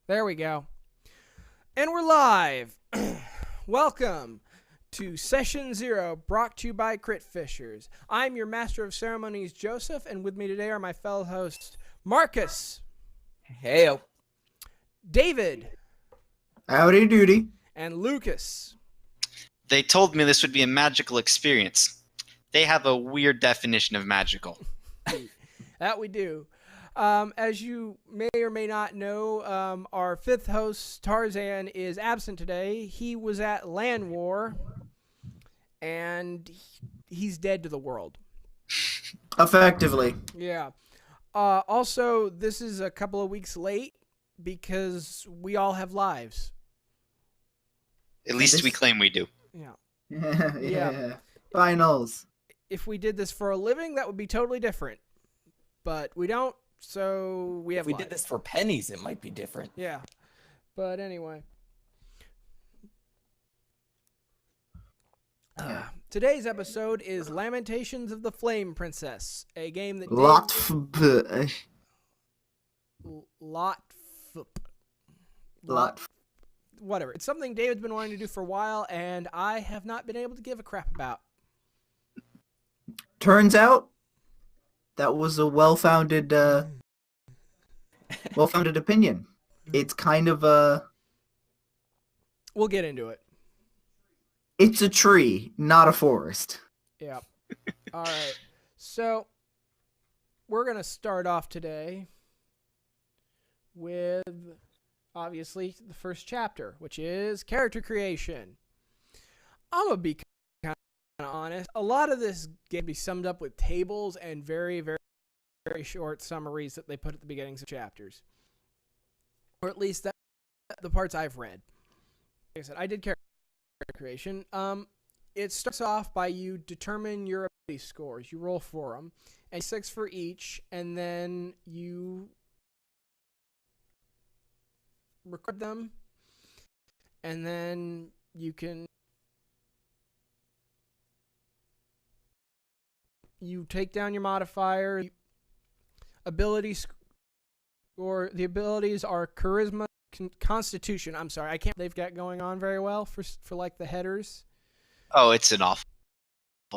There we go. And we're live. Welcome to Session 0, brought to you by Crit Fishers. I'm your Master of Ceremonies, Joseph, and with me today are my fellow hosts, Marcus. Heyo. David. Howdy doody. And Lucas. They told me this would be a magical experience. They have a weird definition of magical. That we do. As you may or may not know, our fifth host, Tarzan, is absent today. He was at Land War, and he's dead to the world. Effectively. Yeah. Also, this is a couple of weeks late because we all have lives. At least we claim we do. Yeah. yeah. Finals. If we did this for a living, that would be totally different. But we don't, so we have If we lives. did this for pennies, it might be different. Yeah. But anyway. Today's episode is Lamentations of the Flame Princess, a game that whatever. It's something David's been wanting to do for a while, and I have not been able to give a crap about. Turns out that was a well-founded opinion. It's kind of We'll get into it. it's a tree, not a forest. Yeah. All right. So we're going to start off today with, obviously, the first chapter, which is character creation. I'm going to be kind of honest. A lot of this game can be summed up with tables and very, very, very short summaries that they put at the beginnings of chapters. Or at least the parts I've read. Like I said, I did character creation. It starts off by you determine your ability scores. You roll for them, and 6 for each, and then you record them, and then you take down your modifier. Ability score. The abilities are charisma, constitution. I'm sorry, I can't. They've got going on very well for like the headers. Oh, it's an awful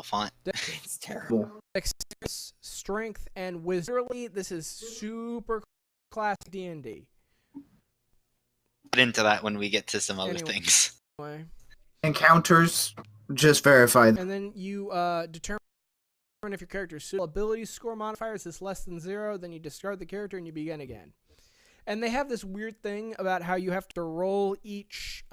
font. It's terrible. Strength and wisdom. This is super class D&D. Get into that when we get to some other things. Anyway. Encounters, just verified. And then you determine if your character's suitable. Ability score modifiers is less than 0, then you discard the character and you begin again. And they have this weird thing about how you have to roll each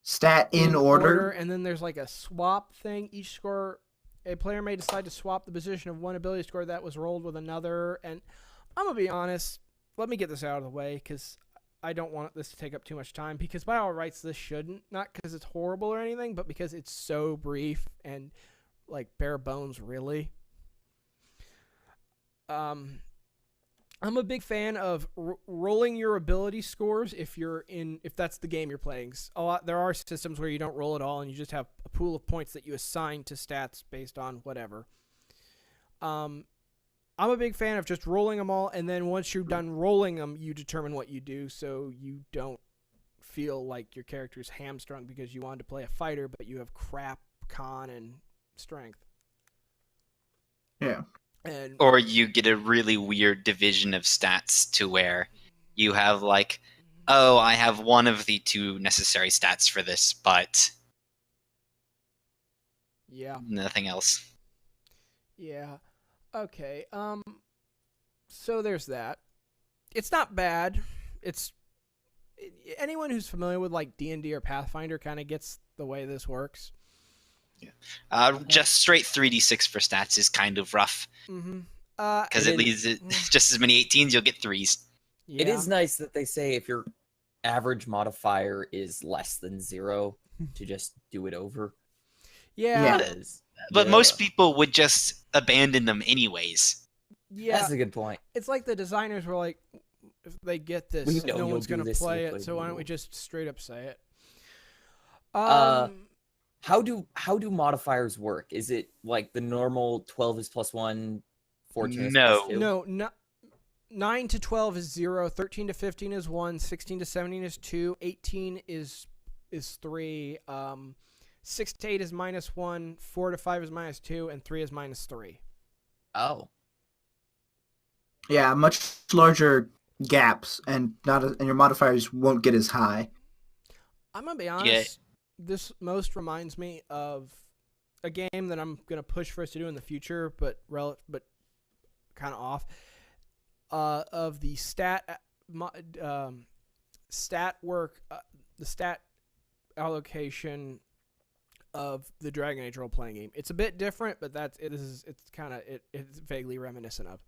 Stat in order. and then there's like a swap thing. Each score, a player may decide to swap the position of one ability score that was rolled with another. And I'm going to be honest, let me get this out of the way because I don't want this to take up too much time, because by all rights this shouldn't. Not because it's horrible or anything, but because it's so brief and like bare bones, really. I'm a big fan of rolling your ability scores if that's the game you're playing. There are systems where you don't roll at all and you just have a pool of points that you assign to stats based on whatever. I'm a big fan of just rolling them all, and then once you're done rolling them, you determine what you do, so you don't feel like your character's hamstrung because you wanted to play a fighter, but you have crap con and strength. Yeah. Or you get a really weird division of stats to where you have like, oh, I have one of the 2 necessary stats for this, but nothing else. Yeah. Okay. So there's that. It's not bad. Anyone who's familiar with like D&D or Pathfinder kind of gets the way this works. Yeah. Just straight 3d6 for stats is kind of rough. Mm-hmm. Because it leaves just as many 18s, you'll get 3s. Yeah. It is nice that they say if your average modifier is less than 0, to just do it over. Yeah. But most people would just abandon them anyways. Yeah. That's a good point. It's like the designers were like, if they get this, no one's going to play it, so why don't we just straight up say it? How do modifiers work? Is it like the normal 12 is +1, 14 is No. +2? No, not 9 to 12 is 0, 13 to 15 is 1, 16 to 17 is 2, 18 is 3, 6 to 8 is -1, 4 to 5 is -2, and 3 is -3. Oh. Yeah, much larger gaps, and and your modifiers won't get as high. I'm gonna be honest. Yeah. This most reminds me of a game that I'm gonna push for us to do in the future, but kind of off. Of the stat work, the stat allocation of the Dragon Age role playing game. It's a bit different, but it's vaguely reminiscent of.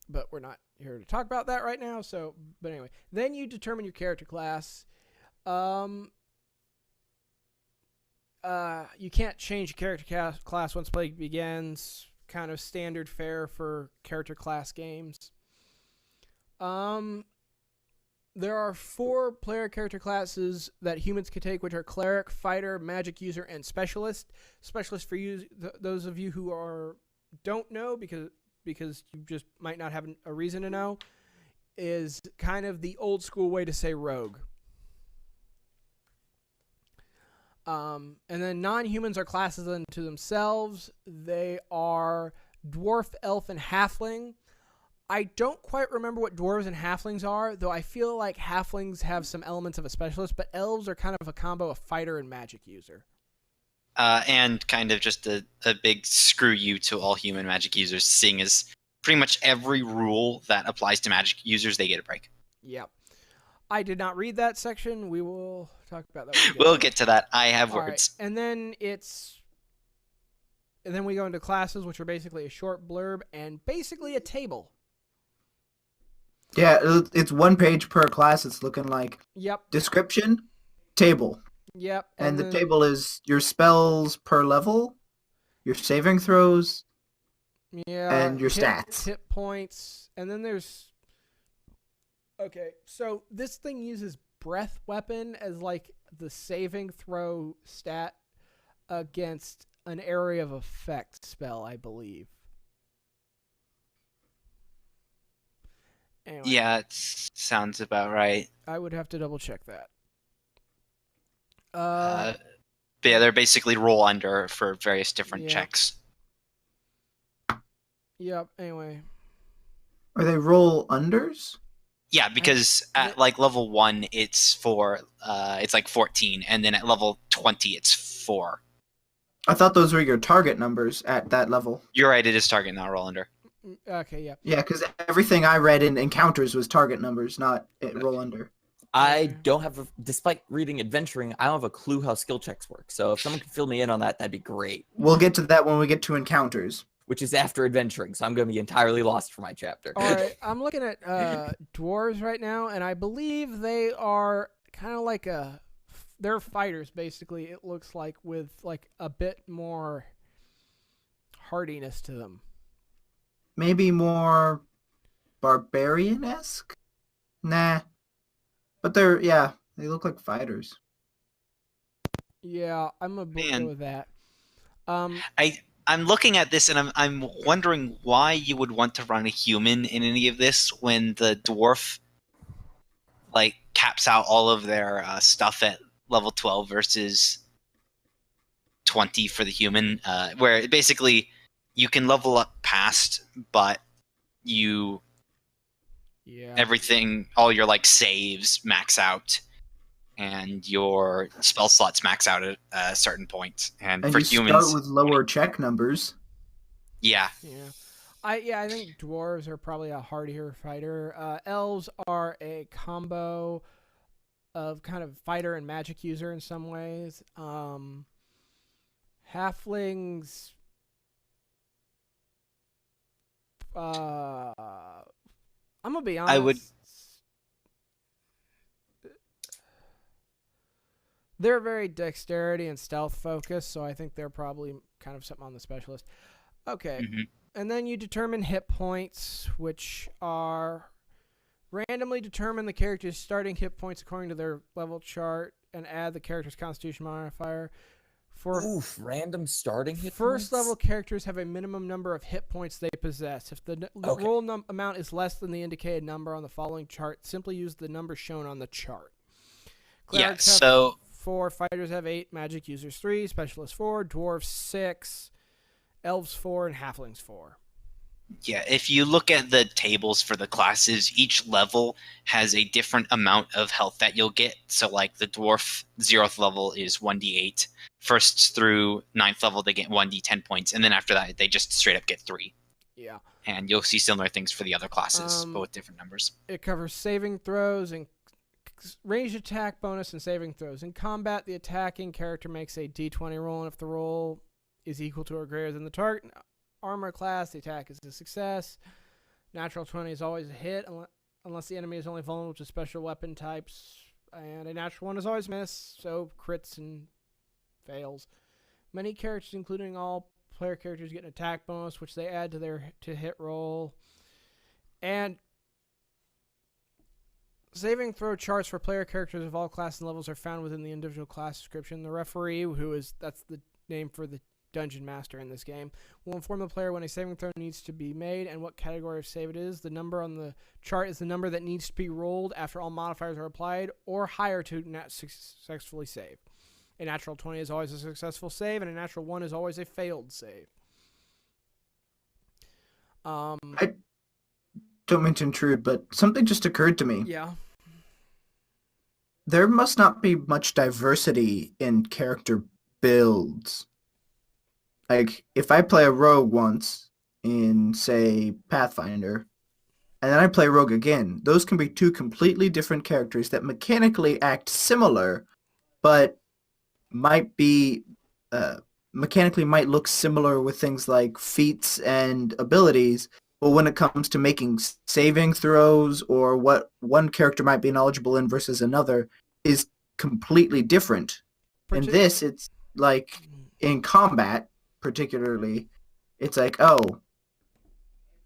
But we're not here to talk about that right now. So, but anyway, then you determine your character class. You can't change your character class once play begins. Kind of standard fare for character class games. There are 4 player character classes that humans can take, which are cleric, fighter, magic user, and specialist. Specialist for you, those of you who don't know because you just might not have a reason to know, is kind of the old school way to say rogue. And then non-humans are classes unto themselves. They are dwarf, elf, and halfling. I don't quite remember what dwarves and halflings are, though I feel like halflings have some elements of a specialist, but elves are kind of a combo of fighter and magic user. And kind of just a big screw you to all human magic users, seeing as pretty much every rule that applies to magic users, they get a break. Yep. I did not read that section. We will talk about that. We'll get to that. I have All words. right. And then we go into classes, which are basically a short blurb and basically a table. Yeah, it's 1 page per class. It's looking like Yep. description, table. Yep. And the table is your spells per level, your saving throws, and your stats. Hit points. And then there's... Okay, so this thing uses breath weapon as like the saving throw stat against an area of effect spell, I believe. Anyway, Yeah, it sounds about right. I would have to double check that. Yeah, they're basically roll under for various different Yeah. checks. Yep. Anyway, Are they roll unders? Yeah, because at like level 1, it's it's like 14, and then at level 20, it's 4. I thought those were your target numbers at that level. You're right, it is target, not roll under. okay, yeah. Yeah, because everything I read in encounters was target numbers, not roll under. I don't have, despite reading Adventuring, I don't have a clue how skill checks work. So if someone could fill me in on that, that'd be great. We'll get to that when we get to encounters. Which is after Adventuring, so I'm going to be entirely lost for my chapter. All right, I'm looking at dwarves right now, and I believe they are kind of like they're fighters, basically, it looks like, with like a bit more hardiness to them. Maybe more barbarian-esque? Nah. But they look like fighters. Yeah, I'm a bit Man. with that. I'm looking at this and I'm wondering why you would want to run a human in any of this when the dwarf like caps out all of their stuff at level 12 versus 20 for the human, where basically you can level up past, but everything, all your like saves max out, and your spell slots max out at a certain point. And for you humans, start with lower check numbers. Yeah. I think dwarves are probably a hardier fighter. Elves are a combo of kind of fighter and magic user in some ways. Halflings, I'm gonna be honest. They're very dexterity and stealth focused, so I think they're probably kind of something on the specialist. Okay. Mm-hmm. And then you determine hit points, which are randomly determine the character's starting hit points according to their level chart and add the character's constitution modifier. Random starting hit First points? level characters have a minimum number of hit points they possess. If the roll amount is less than the indicated number on the following chart, simply use the number shown on the chart. Clerics have 4, fighters have 8, magic users 3, specialists 4, dwarves 6, elves 4, and halflings 4. Yeah, if you look at the tables for the classes, each level has a different amount of health that you'll get. So like the dwarf 0th level is 1d8. 1st through 9th level, they get 1d10 points. And then after that, they just straight up get 3. Yeah. And you'll see similar things for the other classes, but with different numbers. It covers saving throws and ranged attack bonus and saving throws. In combat, the attacking character makes a d20 roll, and if the roll is equal to or greater than the target armor class, the attack is a success. Natural 20 is always a hit unless the enemy is only vulnerable to special weapon types, and a natural 1 is always miss, so crits and fails. Many characters, including all player characters, get an attack bonus, which they add to their hit roll. And saving throw charts for player characters of all classes and levels are found within the individual class description. The referee, that's the name for the dungeon master in this game, will inform the player when a saving throw needs to be made and what category of save it is. The number on the chart is the number that needs to be rolled after all modifiers are applied or higher to successfully save. A natural 20 is always a successful save, and a natural 1 is always a failed save. I don't mean to intrude, but something just occurred to me. Yeah. There must not be much diversity in character builds. Like, if I play a rogue once in, say, Pathfinder, and then I play rogue again, those can be two completely different characters that mechanically act similar, but might be mechanically might look similar with things like feats and abilities, but when it comes to making saving throws or what one character might be knowledgeable in versus another is completely different. In this, it's like in combat, particularly, it's like,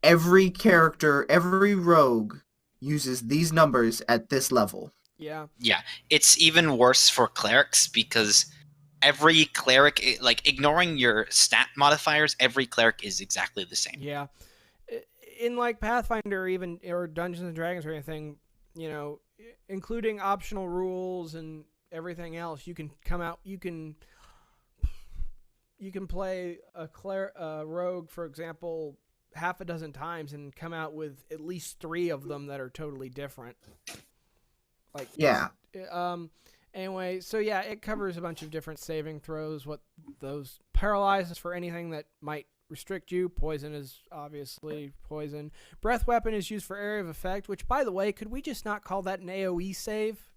every character, every rogue uses these numbers at this level. Yeah. Yeah. It's even worse for clerics because every cleric, like ignoring your stat modifiers, every cleric is exactly the same. Yeah. In like Pathfinder or Dungeons and Dragons or anything, including optional rules and everything else, you can play a rogue, for example, half a dozen times and come out with at least 3 of them that are totally different. Like, yeah. Anyway, so yeah, it covers a bunch of different saving throws. What those paralyzes for anything that might restrict you. Poison is obviously poison. Breath weapon is used for area of effect, which, by the way, could we just not call that an AoE save?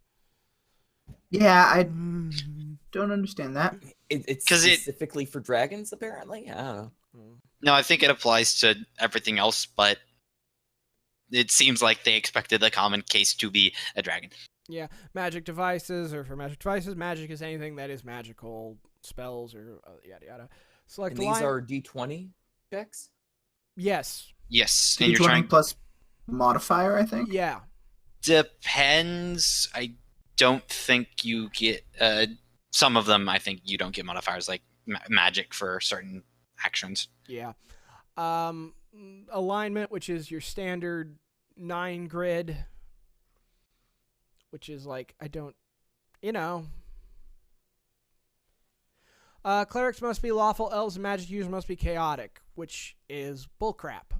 Yeah, I don't understand that. It's specifically for dragons, apparently? I don't know. No, I think it applies to everything else, but it seems like they expected the common case to be a dragon. Yeah, magic devices, or for magic devices, magic is anything that is magical, spells, or yada yada. Select and these are D20 checks? Yes. Yes. And D20 plus modifier, I think? Yeah. Depends. I don't think you get... some of them, I think you don't get modifiers, like magic for certain actions. Yeah. Alignment, which is your standard 9 grid, which is like, clerics must be lawful, elves and magic users must be chaotic, which is bullcrap.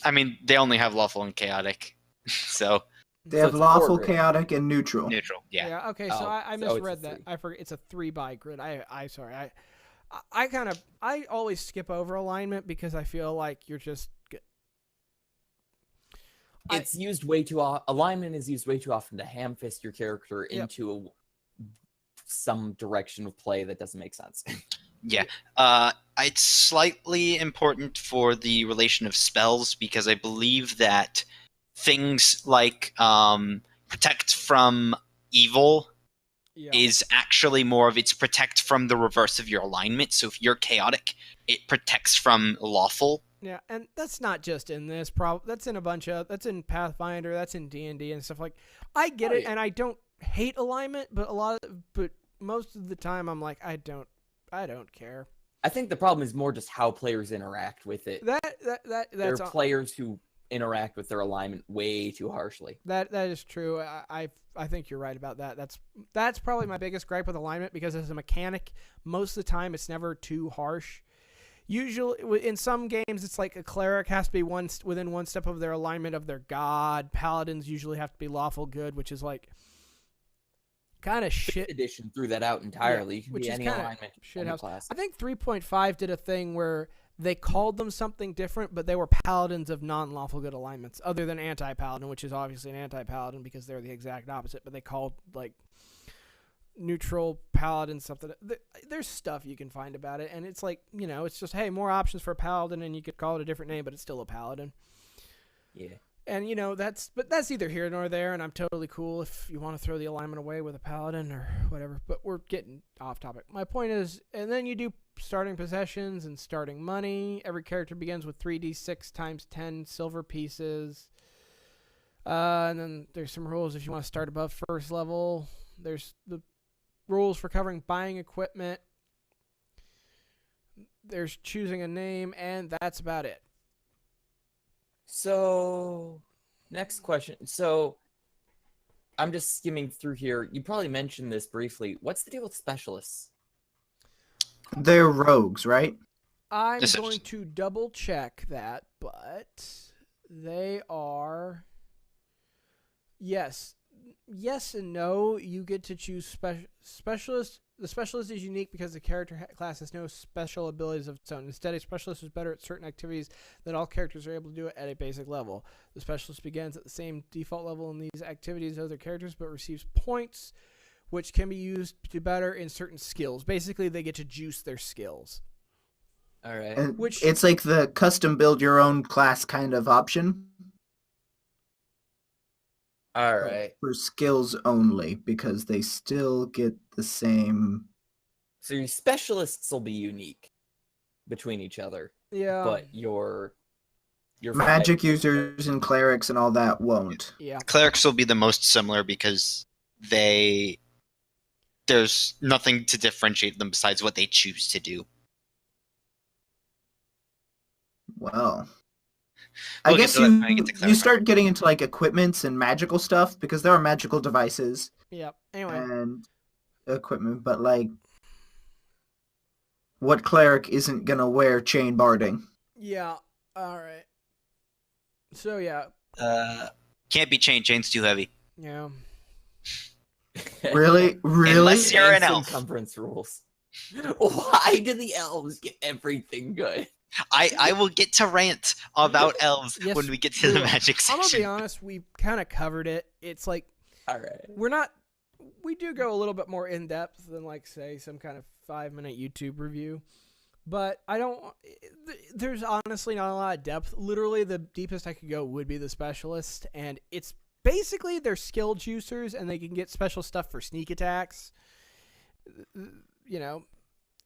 I mean, they only have lawful and chaotic, so... They have lawful, chaotic, and neutral. Neutral, yeah. Yeah, okay, so I misread that. I forget, it's a 3-by grid. Sorry. I always skip over alignment because I feel like you're just... It's used way too often. Alignment is used way too often to ham-fist your character into some direction of play that doesn't make sense. Yeah. It's slightly important for the relation of spells because I believe that things like protect from evil is actually more of it's protect from the reverse of your alignment. So if you're chaotic, it protects from lawful. Yeah, and that's not just in this. That's in that's in Pathfinder, that's in D&D and stuff like. I get it, and I don't hate alignment, but most of the time I'm like, I don't care. I think the problem is more just how players interact with it. There are players who interact with their alignment way too harshly. That is true. I think you're right about that. That's probably my biggest gripe with alignment, because as a mechanic, most of the time it's never too harsh. Usually, in some games, it's like a cleric has to be within one step of their alignment of their god. Paladins usually have to be lawful good, which is like kind of shit. Edition threw that out entirely. Yeah, you can which be is any kind alignment. of shit house. Class. I think 3.5 did a thing where they called them something different, but they were paladins of non-lawful good alignments, other than anti-paladin, which is obviously an anti-paladin because they're the exact opposite. But they called like neutral paladin something. There's stuff you can find about it, and it's like, you know, it's just, hey, more options for a paladin, and you could call it a different name, but it's still a paladin. Yeah. And you know, that's either here nor there, and I'm totally cool if you want to throw the alignment away with a paladin or whatever. But we're getting off topic. My point is, and then you do starting possessions and starting money. Every character begins with 3d6 times 10 silver pieces. And then there's some rules if you want to start above first level. There's the rules for covering buying equipment. There's choosing a name, and that's about it. So, next question. So, I'm just skimming through here. You probably mentioned this briefly. What's the deal with specialists? They're rogues, right? I'm going to double check that, but they are... Yes and no. You get to choose specialist. The specialist is unique because the character class has no special abilities of its own. Instead, a specialist is better at certain activities that all characters are able to do at a basic level. The specialist begins at the same default level in these activities as other characters, but receives points, which can be used to better in certain skills. Basically, they get to juice their skills. All right. And it's like the custom build your own class kind of option. All right. For skills only, because they still get the same. So your specialists will be unique between each other. Yeah. But your magic users and clerics and all that won't. Yeah. Clerics will be the most similar because there's nothing to differentiate them besides what they choose to do. Well, I guess you start getting into like equipments and magical stuff because there are magical devices. Yep. Anyway. And equipment, but like, what cleric isn't gonna wear chain barding? Yeah. All right. So yeah. Can't be chained. Chain's too heavy. Yeah. Really? Unless you're an elf. Circumference rules. Why do the elves get everything good? I will get to rant about elves yes, when we get to the magic section. I'm gonna be honest, we kind of covered it. It's like, all right, we do go a little bit more in depth than like say some kind of 5-minute YouTube review, but there's honestly not a lot of depth. Literally, the deepest I could go would be the specialist, and it's basically they're skill juicers, and they can get special stuff for sneak attacks. You know,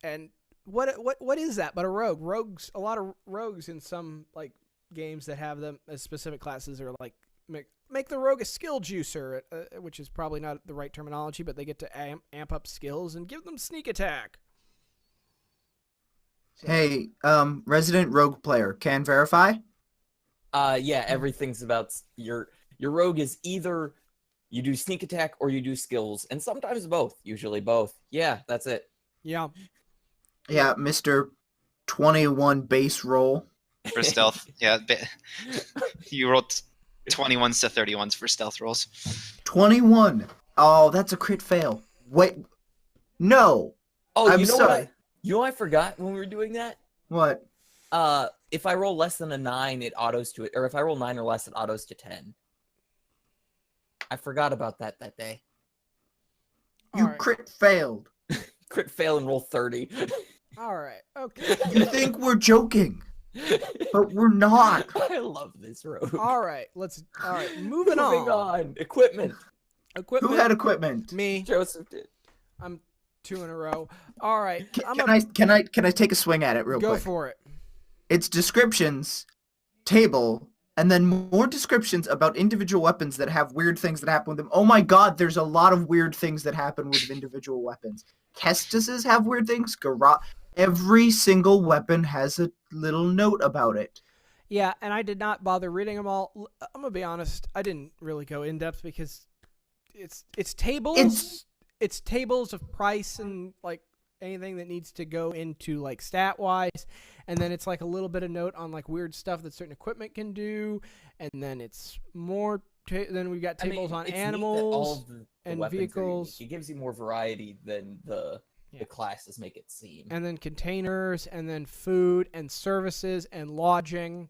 and. What is that but a rogue? A lot of rogues in some like games that have them as specific classes are like make the rogue a skill juicer, which is probably not the right terminology, but they get to amp up skills and give them sneak attack. So. Hey, resident rogue player, can verify? Yeah, everything's about your rogue is either you do sneak attack or you do skills, and sometimes both. Usually both. Yeah, that's it. Yeah. Yeah, Mr. 21 base roll. For stealth. Yeah. You rolled 21s to 31s for stealth rolls. 21. Oh, that's a crit fail. Wait. No. Oh, I'm sorry. You know what I forgot when we were doing that? What? If I roll less than a 9, it autos to it. Or if I roll 9 or less, it autos to 10. I forgot about that day. You crit failed. Crit fail and roll 30. All right. Okay. You think we're joking, but we're not. I love this rogue. All right. Moving on. Equipment. Who had equipment? Me. Joseph did. I'm 2 in a row. All right. Can I take a swing at it real quick? Go for it. It's descriptions, table, and then more descriptions about individual weapons that have weird things that happen with them. Oh my god, there's a lot of weird things that happen with individual weapons. Kestises have weird things. Every single weapon has a little note about it. Yeah, and I did not bother reading them all. I'm gonna be honest, I didn't really go in depth because it's tables. It's tables of price and like anything that needs to go into like stat wise, and then it's like a little bit of note on like weird stuff that certain equipment can do, and then it's more. Then we've got tables on animals and vehicles. It gives you more variety than the classes make it seem. And then containers, and then food and services and lodging,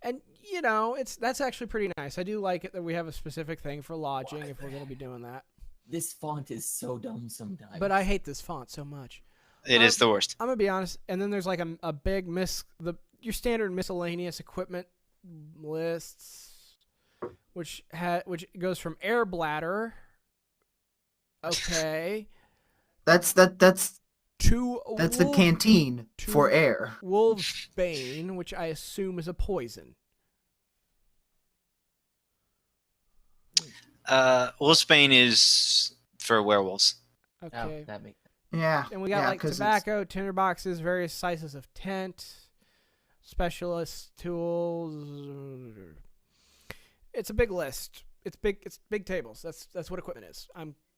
and that's actually pretty nice. I do like it that we have a specific thing for lodging if we're gonna be doing that. This font is so dumb sometimes. But I hate this font so much. It is the worst. I'm gonna be honest. And then there's like a big your standard miscellaneous equipment lists, which goes from air bladder. Okay. That's to the canteen for air. Wolf's Bane, which I assume is a poison. Wolfsbane is for werewolves. Okay. Oh, that makes sense. Yeah. And we got like tobacco, tinderboxes, various sizes of tent, specialist tools. It's a big list. It's big tables. That's what equipment is.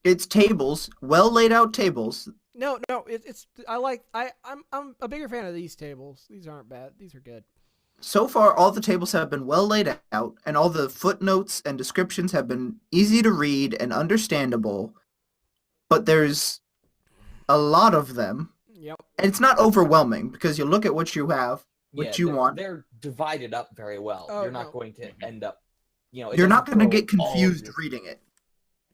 It's tables, well laid out tables. No, I'm a bigger fan of these tables. These aren't bad. These are good. So far, all the tables have been well laid out, and all the footnotes and descriptions have been easy to read and understandable. But there's a lot of them. Yep. And it's not overwhelming because you look at what you have, what you want. They're divided up very well. Oh, you're not going to end up, you're not going to get confused reading it,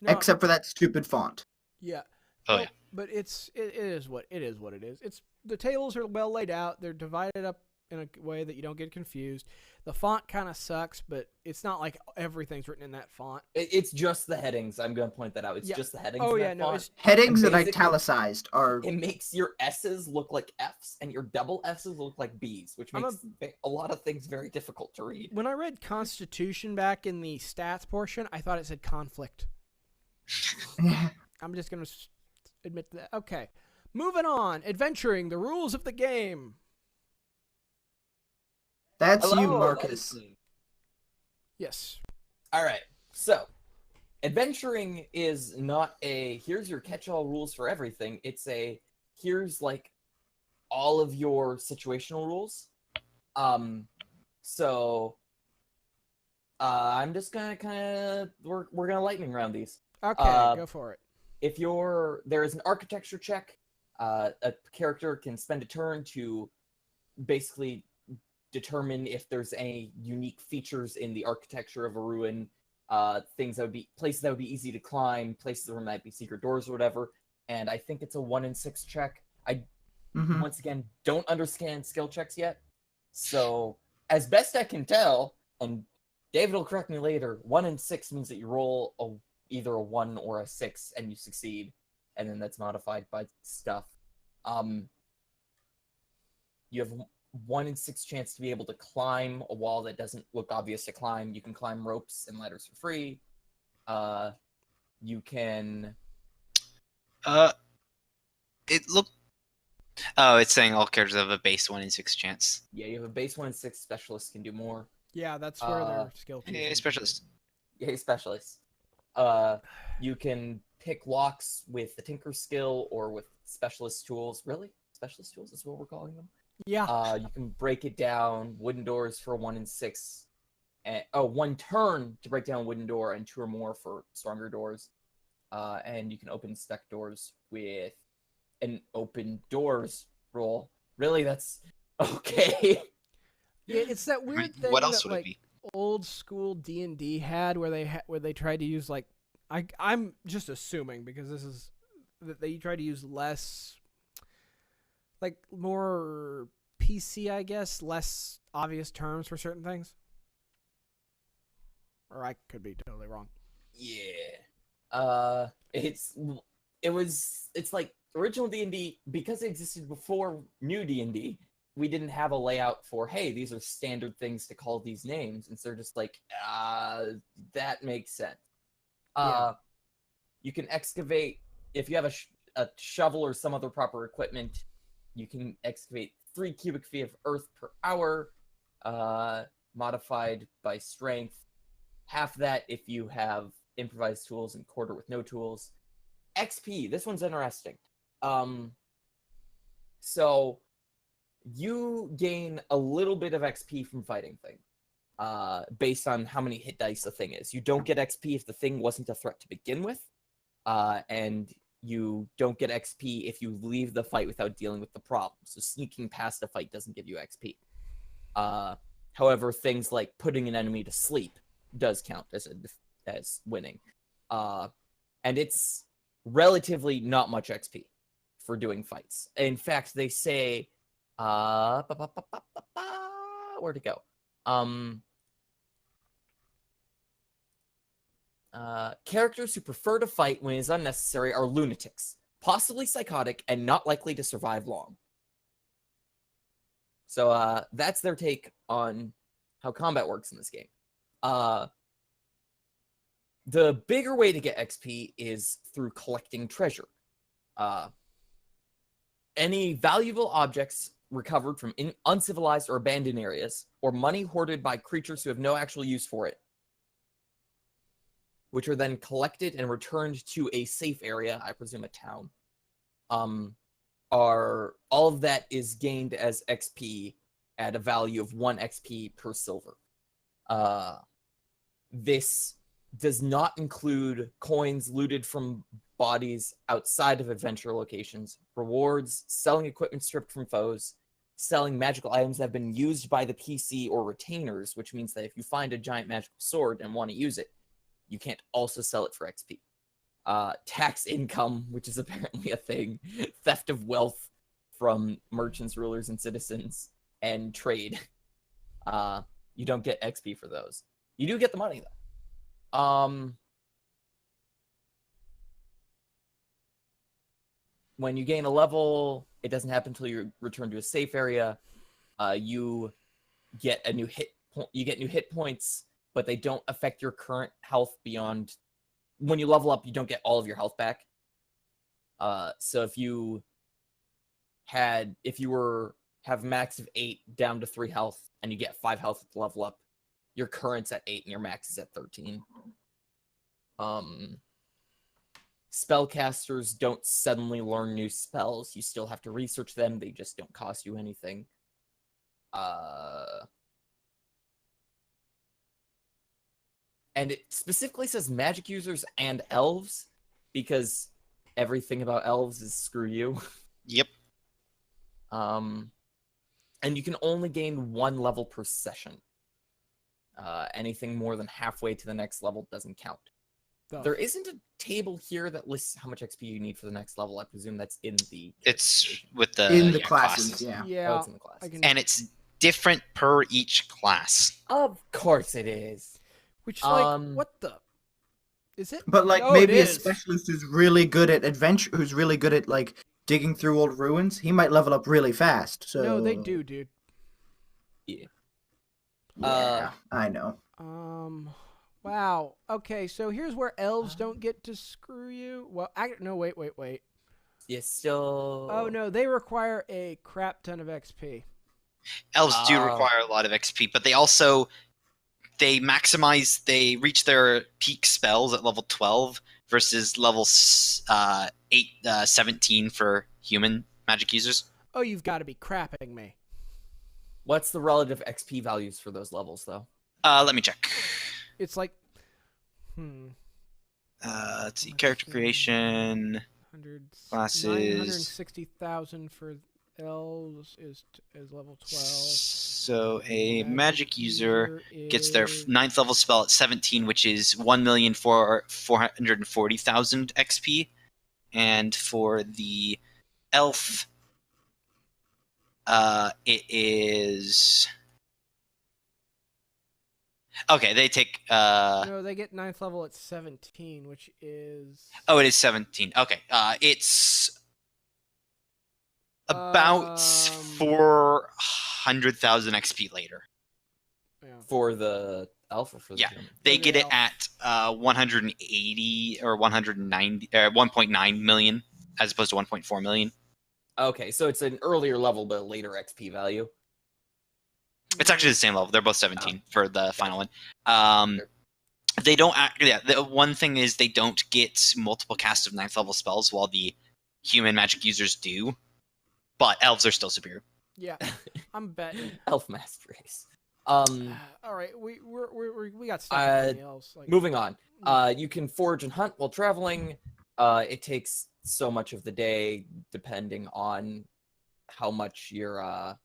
except for that stupid font. Yeah. Oh yeah. But it is what it is. It's the tables are well laid out. They're divided up in a way that you don't get confused. The font kind of sucks, but it's not like everything's written in that font. It's just the headings. I'm going to point that out. It's just the headings. Oh in yeah, that no. font. Headings and italicized are. It makes your S's look like F's and your double S's look like B's, which makes a lot of things very difficult to read. When I read Constitution back in the stats portion, I thought it said conflict. I'm just going to admit that. Okay. Moving on. Adventuring, the rules of the game. That's you, Marcus. Yes. All right. So, adventuring is not here's your catch-all rules for everything. It's here's like all of your situational rules. So I'm just gonna we're gonna lightning round these. Okay, go for it. If there is an architecture check, a character can spend a turn to basically determine if there's any unique features in the architecture of a ruin, places that would be easy to climb, places where there might be secret doors or whatever. And I think it's a 1 in 6 check. I once again don't understand skill checks yet. So as best I can tell, and David will correct me later, 1 in 6 means that you roll either a 1 or a 6 and you succeed, and then that's modified by stuff. You have 1 in 6 chance to be able to climb a wall that doesn't look obvious to climb. You can climb ropes and ladders for free. You can. It's saying all characters have a base 1 in 6 chance. Yeah, you have a base 1 in 6. Specialists can do more. Yeah, that's where their skill. Yeah, specialist. Yeah, specialists. You can pick locks with the tinker skill or with specialist tools. Really? Specialist tools is what we're calling them? Yeah. You can break it down. Wooden doors for 1 in 6. 1 turn to break down a wooden door and 2 or more for stronger doors. And you can open spec doors with an open doors roll. Really? That's okay. Yeah, it's that weird thing what else that would it like be? old school D&D had where they tried to use like I'm just assuming because this is that they try to use less like more PC, I guess, less obvious terms for certain things. Or I could be totally wrong. Yeah. It's like original D&D, because it existed before new D&D, we didn't have a layout for, hey, these are standard things to call these names. And so they're just like, that makes sense. You can excavate, if you have a shovel or some other proper equipment, you can excavate 3 cubic feet of earth per hour, modified by strength. Half that if you have improvised tools and quarter with no tools. XP, this one's interesting. So you gain a little bit of XP from fighting things, based on how many hit dice the thing is. You don't get XP if the thing wasn't a threat to begin with, and you don't get XP if you leave the fight without dealing with the problem. So sneaking past a fight doesn't give you XP. However, things like putting an enemy to sleep does count as winning. And it's relatively not much XP for doing fights. In fact, they say, where to go? Characters who prefer to fight when it is unnecessary are lunatics, possibly psychotic, and not likely to survive long. So that's their take on how combat works in this game. The bigger way to get XP is through collecting treasure. Any valuable objects recovered from uncivilized or abandoned areas, or money hoarded by creatures who have no actual use for it, which are then collected and returned to a safe area, I presume a town, all of that is gained as XP at a value of 1 XP per silver. This does not include coins looted from bodies outside of adventure locations, rewards, selling equipment stripped from foes, selling magical items that have been used by the PC or retainers, which means that if you find a giant magical sword and want to use it, you can't also sell it for XP. Tax income, which is apparently a thing, theft of wealth from merchants, rulers, and citizens, and trade. You don't get XP for those. You do get the money, though. When you gain a level, it doesn't happen until you return to a safe area. You get new hit points, but they don't affect your current health beyond. When you level up, you don't get all of your health back. So if you have max of 8 down to 3 health, and you get 5 health to level up, your current's at 8 and your max is at 13. Spellcasters don't suddenly learn new spells. You still have to research them. They just don't cost you anything. And it specifically says magic users and elves, because everything about elves is screw you. Yep. And you can only gain 1 level per session. Anything more than halfway to the next level doesn't count. There isn't a table here that lists how much XP you need for the next level. I presume that's in the... It's with the, classes, yeah. Oh, it's in the classes. And it's different per each class. Of course it is. Which, like, what the... Is it? But, like, No, maybe it a is. specialist who's really good at adventure, who's really good at, like, digging through old ruins, he might level up really fast. So No, they do, dude. Yeah. Yeah, I know. Wow. Okay, so here's where elves don't get to screw you. Well, no, wait. You still... Oh, no, they require a crap ton of XP. Elves do require a lot of XP, but they reach their peak spells at level 12 versus level 17 for human magic users. Oh, you've got to be crapping me. What's the relative XP values for those levels, though? Let me check. It's like, let's see, character creation, classes. 960,000 for elves is level 12. So a magic user gets their 9th level spell at 17, which is 1,440,000 XP, and for the elf, it is. Okay, they take... No, they get 9th level at 17, which is... Oh, it is 17. Okay, it's... About 400,000 XP later. Yeah. For the elf or for the human? They For get the it at 180 or 190, 1.9 million as opposed to 1.4 million. Okay, so it's an earlier level but a later XP value. It's actually the same level. They're both 17 for the final one. Sure. They don't the one thing is they don't get multiple casts of 9th level spells while the human magic users do, but elves are still superior. Yeah, I'm betting. Elf master race. All right, we got stuff on the elves. Like, Moving on. You can forage and hunt while traveling. It takes so much of the day, depending on how much your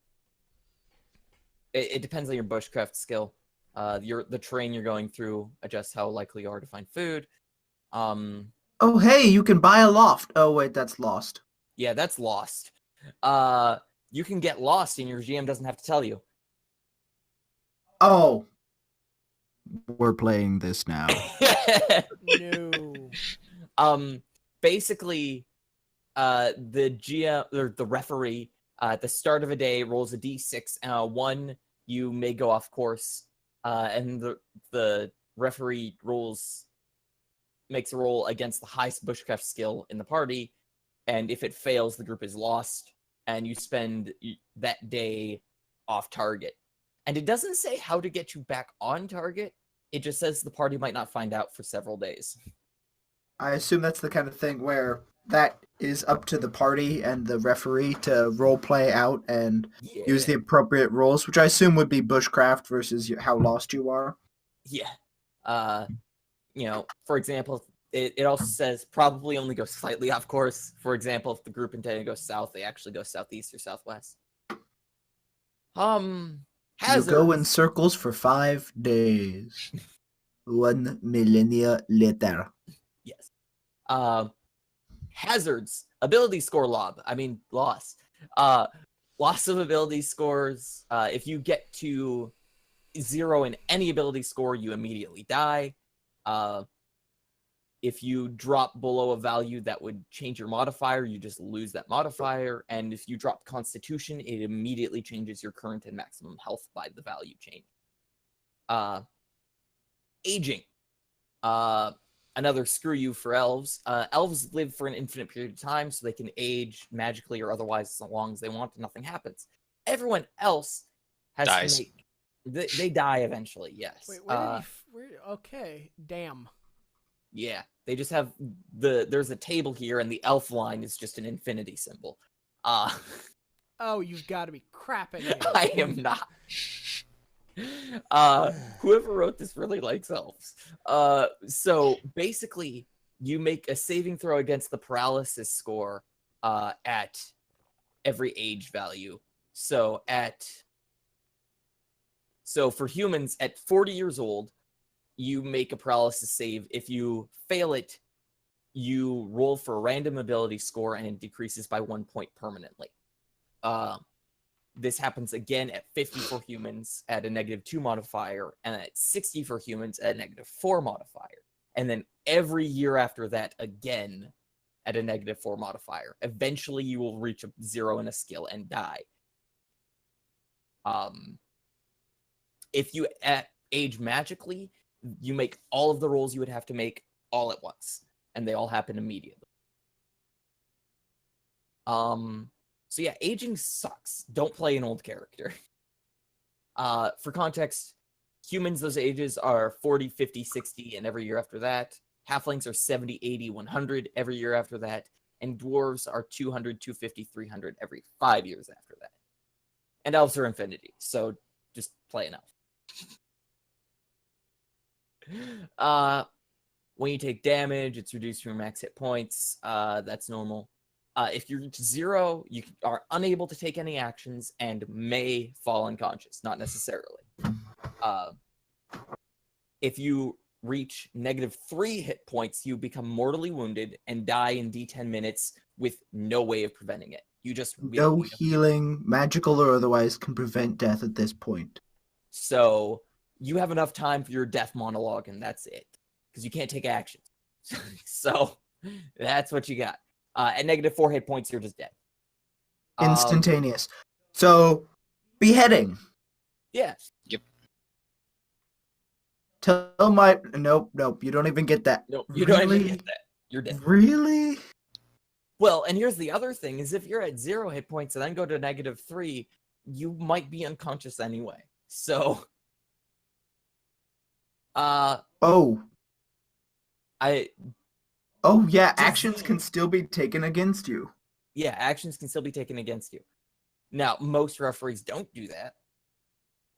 it depends on your bushcraft skill. The terrain you're going through adjusts how likely you are to find food. Oh, hey, you can buy a loft. Oh, wait, that's lost. Yeah, that's lost. You can get lost and your GM doesn't have to tell you. Oh. We're playing this now. No. Basically, the GM or the referee at the start of a day rolls a d6. 1, you may go off course, and the referee makes a roll against the highest bushcraft skill in the party, and if it fails, the group is lost, and you spend that day off target. And it doesn't say how to get you back on target. It just says the party might not find out for several days. I assume that's the kind of thing where that is up to the party and the referee to role play out and use the appropriate roles, which I assume would be bushcraft versus how lost you are. Yeah. For example, it also says probably only go slightly off course. For example, if the group intended to go south, they actually go southeast or southwest. Hazards. You go in circles for 5 days. 1 millennia later. Yes. Hazards. Ability score loss. Loss of ability scores. If you get to 0 in any ability score, you immediately die. If you drop below a value that would change your modifier, you just lose that modifier. And if you drop Constitution, it immediately changes your current and maximum health by the value change. Aging. Another screw you for elves. Elves live for an infinite period of time, so they can age magically or otherwise as long as they want, and nothing happens. Everyone else has to make... They die eventually, yes. Wait, where okay, damn. Yeah, they just have there's a table here, and the elf line is just an infinity symbol. Oh, you've got to be crapping me. I am not. Whoever wrote this really likes elves. So basically, you make a saving throw against the paralysis score at every age value. So for humans at 40 years old, you make a paralysis save. If you fail it, you roll for a random ability score and it decreases by 1 point permanently. This happens again at 50 for humans at a -2 modifier, and at 60 for humans at a -4 modifier. And then every year after that again at a -4 modifier. Eventually you will reach a 0 in a skill and die. If you age magically, you make all of the rolls you would have to make all at once, and they all happen immediately. So yeah, aging sucks. Don't play an old character. For context, humans, those ages are 40, 50, 60, and every year after that. Halflings are 70, 80, 100 every year after that. And dwarves are 200, 250, 300 every 5 years after that. And elves are infinity, so just play an elf. When you take damage, it's reduced to your max hit points. That's normal. If you reach 0, you are unable to take any actions and may fall unconscious, not necessarily. If you reach -3 hit points, you become mortally wounded and die in D10 minutes with no way of preventing it. You just no healing, magical or otherwise, can prevent death at this point. So you have enough time for your death monologue, and that's it, because you can't take actions. So that's what you got. At -4 hit points, you're just dead. Instantaneous. So, beheading. Yeah. Yep. Tell my nope. You don't even get that. No, you don't even Really? get that. You're dead. Really? Well, and here's the other thing: is if you're at 0 hit points and then go to -3, you might be unconscious anyway. So, Oh. I Oh yeah, actions can still be taken against you. yeah, actions can still be taken against you. Now, most referees don't do that,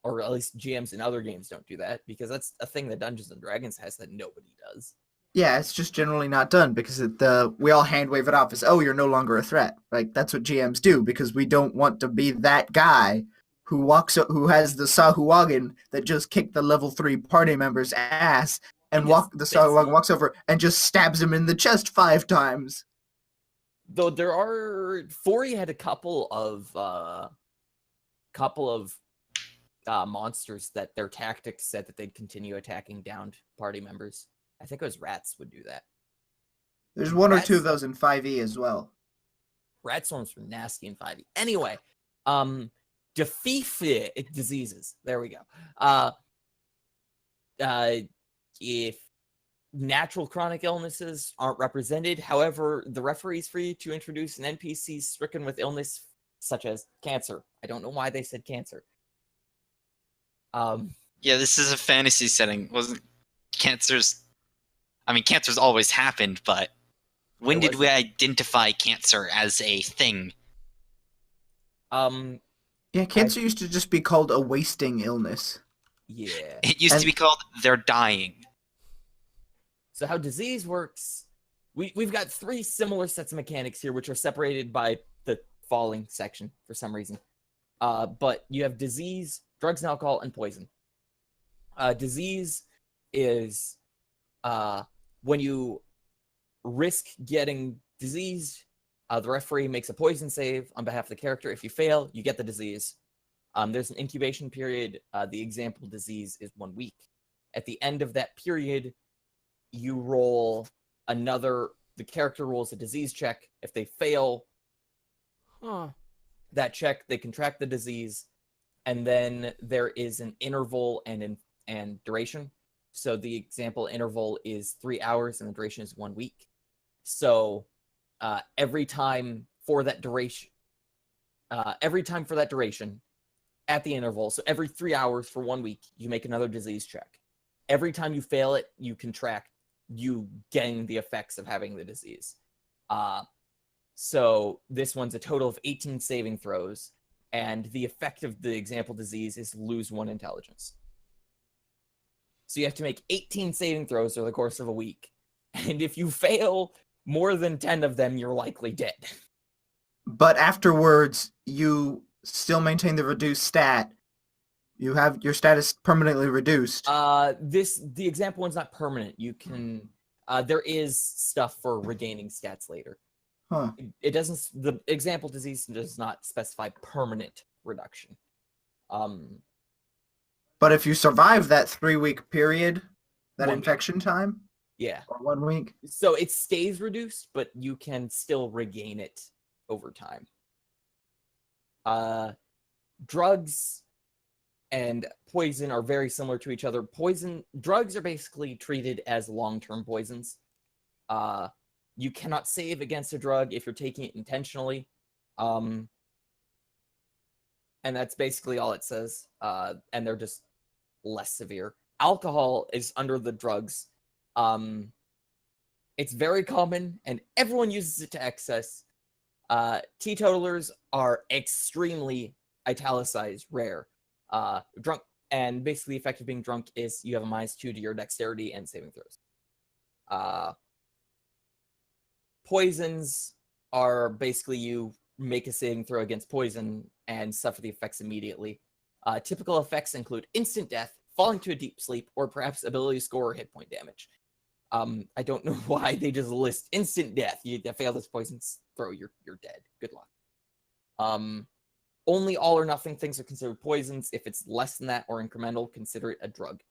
or at least GMs in other games don't do that, because that's a thing that Dungeons and Dragons has that nobody does. Yeah, it's just generally not done because we all hand wave it off as, oh, you're no longer a threat. Like that's what GMs do because we don't want to be that guy who has the Sahuagin that just kicked the level 3 party member's ass and the Sahuagin walks over and just stabs him in the chest 5 times. Though there are Fori had a couple of monsters that their tactics said that they'd continue attacking downed party members. I think it was rats would do that. There's one or two of those in 5e as well. Rat swarms were nasty in 5e. Anyway, diseases. There we go. If natural chronic illnesses aren't represented, however, the referee's free to introduce an NPC stricken with illness such as cancer. I don't know why they said cancer. Yeah, this is a fantasy setting. Wasn't cancer's always happened, but when did we identify cancer as a thing? Yeah, cancer used to just be called a wasting illness. Yeah. It used to be called they're dying. So how disease works, we've got 3 similar sets of mechanics here, which are separated by the falling section for some reason. But you have disease, drugs and alcohol, and poison. Disease is when you risk getting diseased, the referee makes a poison save on behalf of the character. If you fail, you get the disease. There's an incubation period. The example disease is 1 week. At the end of that period, you roll the character rolls a disease check. If they fail that check, they contract the disease. And then there is an interval and duration. So the example interval is 3 hours and the duration is 1 week. So every time for that duration, at the interval, so every 3 hours for 1 week, you make another disease check. Every time you fail it, you gain the effects of having the disease. So this one's a total of 18 saving throws, and the effect of the example disease is lose 1 intelligence. So you have to make 18 saving throws over the course of a week. And if you fail more than 10 of them, you're likely dead. But afterwards, you still maintain the reduced stat. You have your status permanently reduced. The example one's not permanent. You can there is stuff for regaining stats later. Huh. It doesn't. The example disease does not specify permanent reduction. But if you survive that 3-week period, that 1 infection time, yeah, or 1 week, so it stays reduced, but you can still regain it over time. Drugs and poison are very similar to each other. Drugs are basically treated as long-term poisons. You cannot save against a drug if you're taking it intentionally. And that's basically all it says. And they're just less severe. Alcohol is under the drugs. It's very common, and everyone uses it to excess. Teetotalers are extremely italicized rare. Drunk, and basically the effect of being drunk is you have a -2 to your dexterity and saving throws. Poisons are basically you make a saving throw against poison and suffer the effects immediately. Typical effects include instant death, falling to a deep sleep, or perhaps ability to score hit point damage. I don't know why they just list instant death. You fail this poison throw, you're dead. Good luck. Only all or nothing things are considered poisons. If it's less than that or incremental, consider it a drug.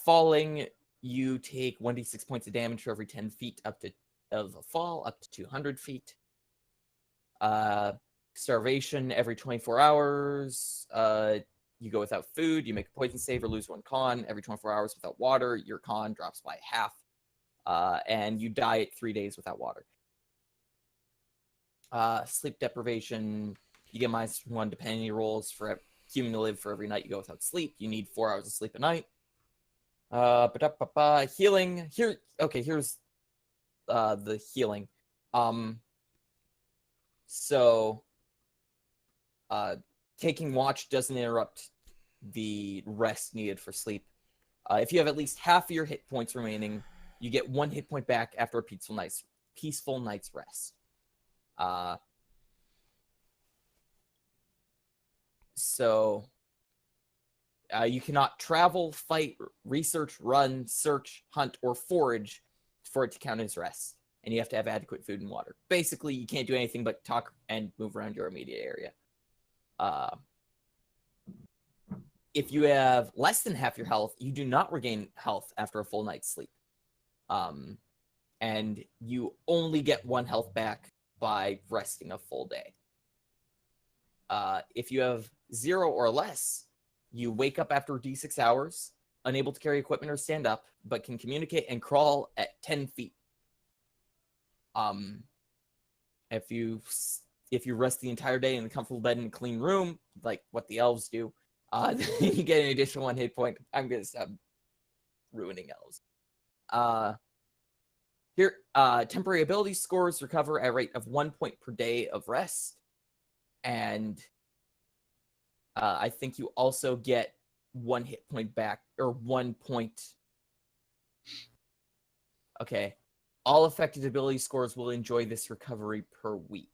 Falling, you take 1d6 points of damage for every 10 feet up to of a fall, up to 200 feet. Starvation every 24 hours. You go without food, you make a poison save or lose 1 con. Every 24 hours without water, your con drops by half. And you die at 3 days without water. Sleep deprivation, you get -1 to penalty rolls for cumulative for every night you go without sleep. You need 4 hours of sleep a night. Healing. Here's the healing. So taking watch doesn't interrupt the rest needed for sleep. If you have at least half of your hit points remaining, you get 1 hit point back after a peaceful night's rest. You cannot travel, fight, research, run, search, hunt, or forage for it to count as rest. And you have to have adequate food and water. Basically, you can't do anything but talk and move around your immediate area. If you have less than half your health, you do not regain health after a full night's sleep. And you only get 1 health back by resting a full day. If you have 0 or less, you wake up after D6 hours, unable to carry equipment or stand up, but can communicate and crawl at 10 feet. If you rest the entire day in a comfortable bed in a clean room, like what the elves do, then you get an additional 1 hit point. I'm gonna stop ruining elves. Here, temporary ability scores recover at a rate of 1 point per day of rest. And I think you also get 1 hit point back, or 1 point. Okay. All affected ability scores will enjoy this recovery per week.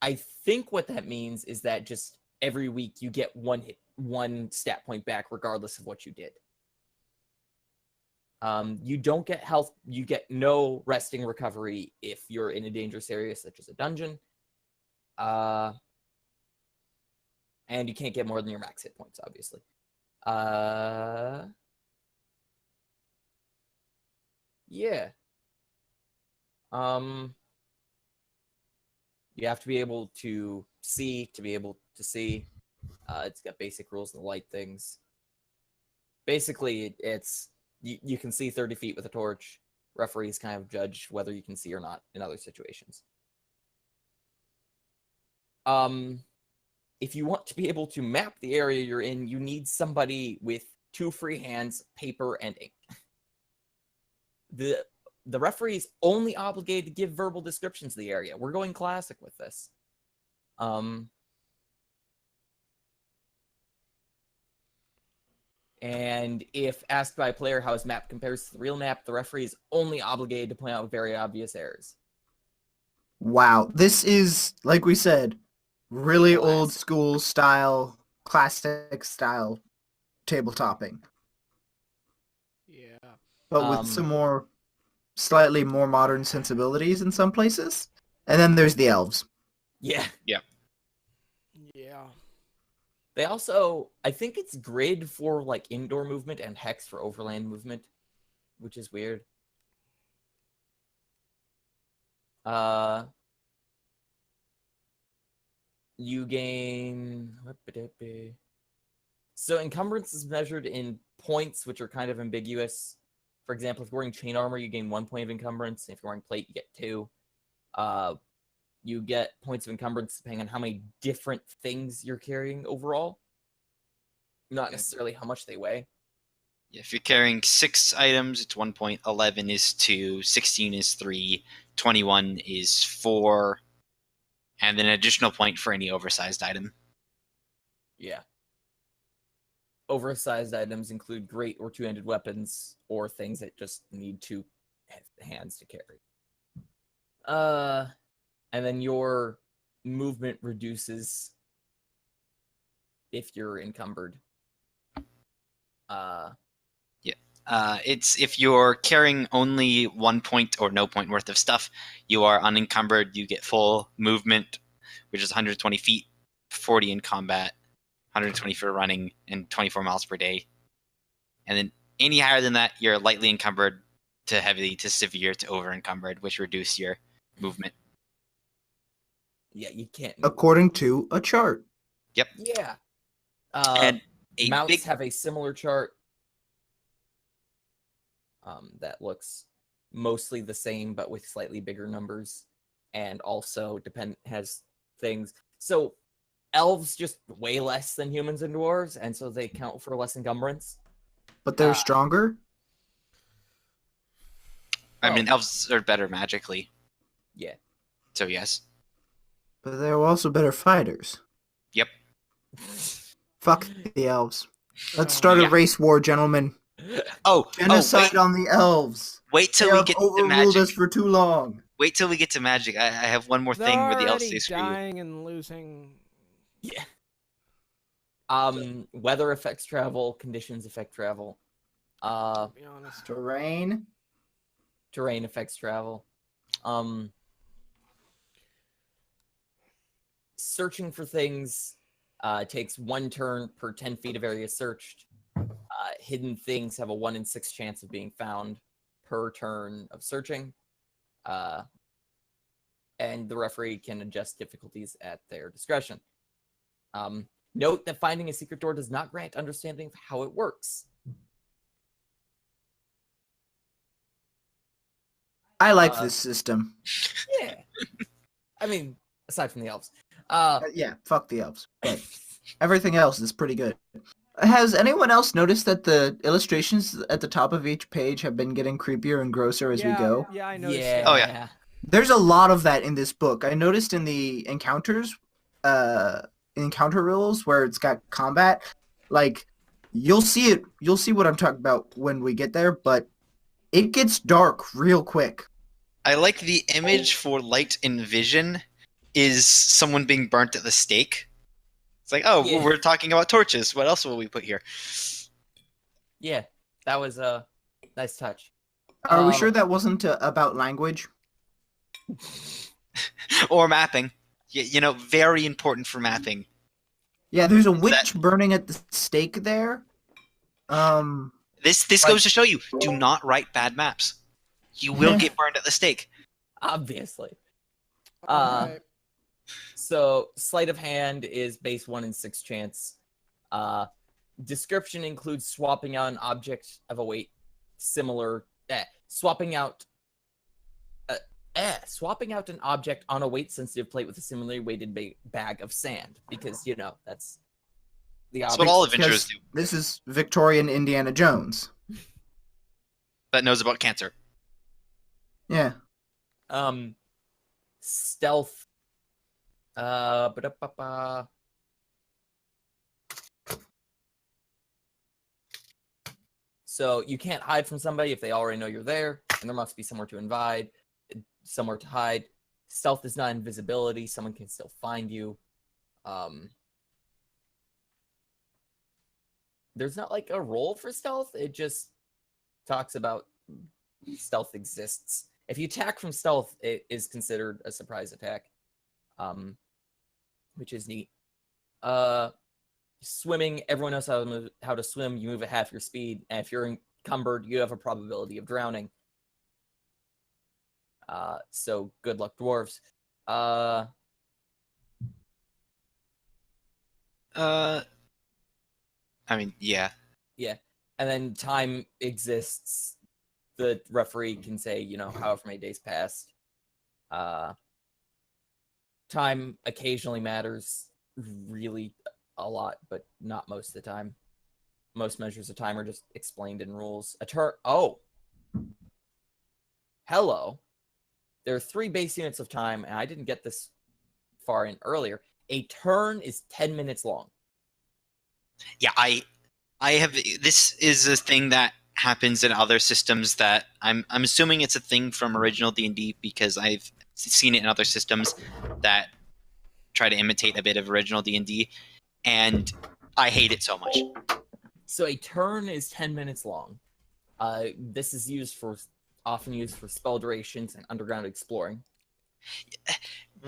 I think what that means is that just every week you get 1 stat point back regardless of what you did. You don't get health. You get no resting recovery if you're in a dangerous area such as a dungeon. And you can't get more than your max hit points, obviously. Yeah. You have to be able to see to be able to see. It's got basic rules and light things. Basically, it's you can see 30 feet with a torch. Referees kind of judge whether you can see or not in other situations. If you want to be able to map the area you're in, you need somebody with 2 free hands, paper, and ink. The referee is only obligated to give verbal descriptions of the area. We're going classic with this. And if asked by a player how his map compares to the real map, the referee is only obligated to point out very obvious errors. Wow, this is, like we said, really old school style, classic style tabletopping. Yeah. But with some slightly more modern sensibilities in some places. And then there's the elves. Yeah. Yeah. They also, I think it's grid for like indoor movement and hex for overland movement, which is weird. You gain... So encumbrance is measured in points, which are kind of ambiguous. For example, if you're wearing chain armor, you gain 1 point of encumbrance. If you're wearing plate, you get 2. You get points of encumbrance depending on how many different things you're carrying overall. Not necessarily how much they weigh. If you're carrying 6 items, it's 1 point. 11 is 2. 16 is 3. 21 is 4. And then an additional point for any oversized item. Yeah. Oversized items include great or 2-handed weapons, or things that just need 2 hands to carry. And then your movement reduces if you're encumbered. It's if you're carrying only 1 point or no point worth of stuff, you are unencumbered. You get full movement, which is 120 feet, 40 in combat, 120 for running, and 24 miles per day. And then any higher than that, you're lightly encumbered, to heavy to severe to over encumbered, which reduce your movement. Yeah, you can't move. According to a chart. Yep. Yeah. And a mounts big have a similar chart that looks mostly the same, but with slightly bigger numbers, and also has things. So elves just way less than humans and dwarves, and so they count for less encumbrance. But they're stronger? I mean, elves are better magically. Yeah. So yes. But they're also better fighters. Yep. Fuck the elves. Let's start a race war, gentlemen. Genocide on the elves. Wait till they we have get to overruled magic. us for too long. Wait till we get to magic. I have one more They're thing where the elves already say screw you. dying and losing. Yeah. Weather affects travel. Conditions affect travel. To be honest. Terrain Affects travel. Searching for things takes 1 turn per 10 feet of area searched. Hidden things have a 1 in 6 chance of being found per turn of searching. And the referee can adjust difficulties at their discretion. Note that finding a secret door does not grant understanding of how it works. I like this system. Yeah. I mean, aside from the elves. Yeah, fuck the elves. But everything else is pretty good. Has anyone else noticed that the illustrations at the top of each page have been getting creepier and grosser as we go? Yeah, I noticed Yeah. that. Oh, yeah. There's a lot of that in this book. I noticed in the encounters, encounter rules where it's got combat, like you'll see what I'm talking about when we get there, but it gets dark real quick. I like the image for light and vision is someone being burnt at the stake. It's like, oh, Yeah. we're talking about torches. What else will we put here? Yeah, that was a nice touch. Are we sure that wasn't about language? Or mapping. You know, very important for mapping. Yeah, there's a witch burning at the stake there. This goes to show you, do not write bad maps. You will get burned at the stake. Obviously. Alright. So sleight of hand is base 1 in 6 chance. Description includes swapping out an object of a weight similar. Swapping out an object on a weight-sensitive plate with a similarly weighted bag of sand, because that's the That's object. what all adventurers do. This is Victorian Indiana Jones. That knows about cancer. Yeah. Stealth. So you can't hide from somebody if they already know you're there, and there must be somewhere to hide. Stealth is not invisibility. Someone can still find you. There's not like a role for stealth. It just talks about stealth exists. If you attack from stealth, it is considered a surprise attack, which is neat. Swimming, everyone knows how to swim. You move at half your speed, and if you're encumbered, you have a probability of drowning. So good luck, dwarves. I mean, yeah. Yeah, and then time exists. The referee can say, however many days passed. Time occasionally matters, really a lot, but not most of the time. Most measures of time are just explained in rules. Hello. There are 3 base units of time, and I didn't get this far in earlier. A turn is 10 minutes long. Yeah, I have. This is a thing that happens in other systems that I'm assuming it's a thing from original D&D because I've seen it in other systems that try to imitate a bit of original D&D, and I hate it so much. So a turn is 10 minutes long. This is often used for spell durations and underground exploring.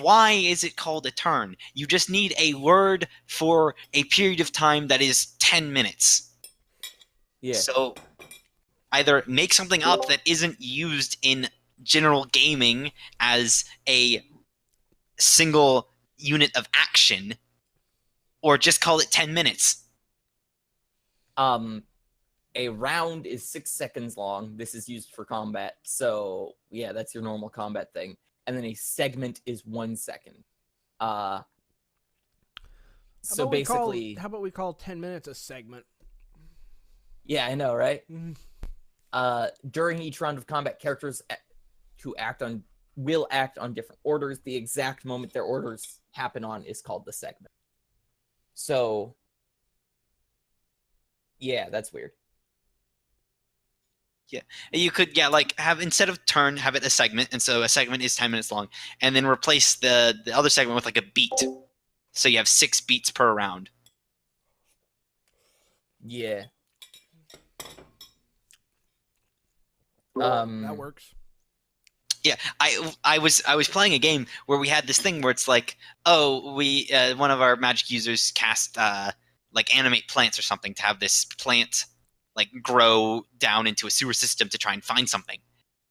Why is it called a turn? You just need a word for a period of time that is 10 minutes. Yeah. So either make something up that isn't used in general gaming as a single unit of action, or just call it 10 minutes. A round is 6 seconds long. This is used for combat. So, yeah, that's your normal combat thing. And then a segment is 1 second. So basically... How about we call 10 minutes a segment? Yeah, I know, right? Mm-hmm. During each round of combat, characters will act on different orders. The exact moment their orders happen on is called the segment. So, yeah, that's weird. Yeah, you could have, instead of turn, have it a segment, and so a segment is 10 minutes long, and then replace the other segment with like a beat, so you have 6 beats per round. Yeah. That works. Yeah, I was playing a game where we had this thing where it's like, oh, we one of our magic users cast animate plants or something to have this plant grow down into a sewer system to try and find something.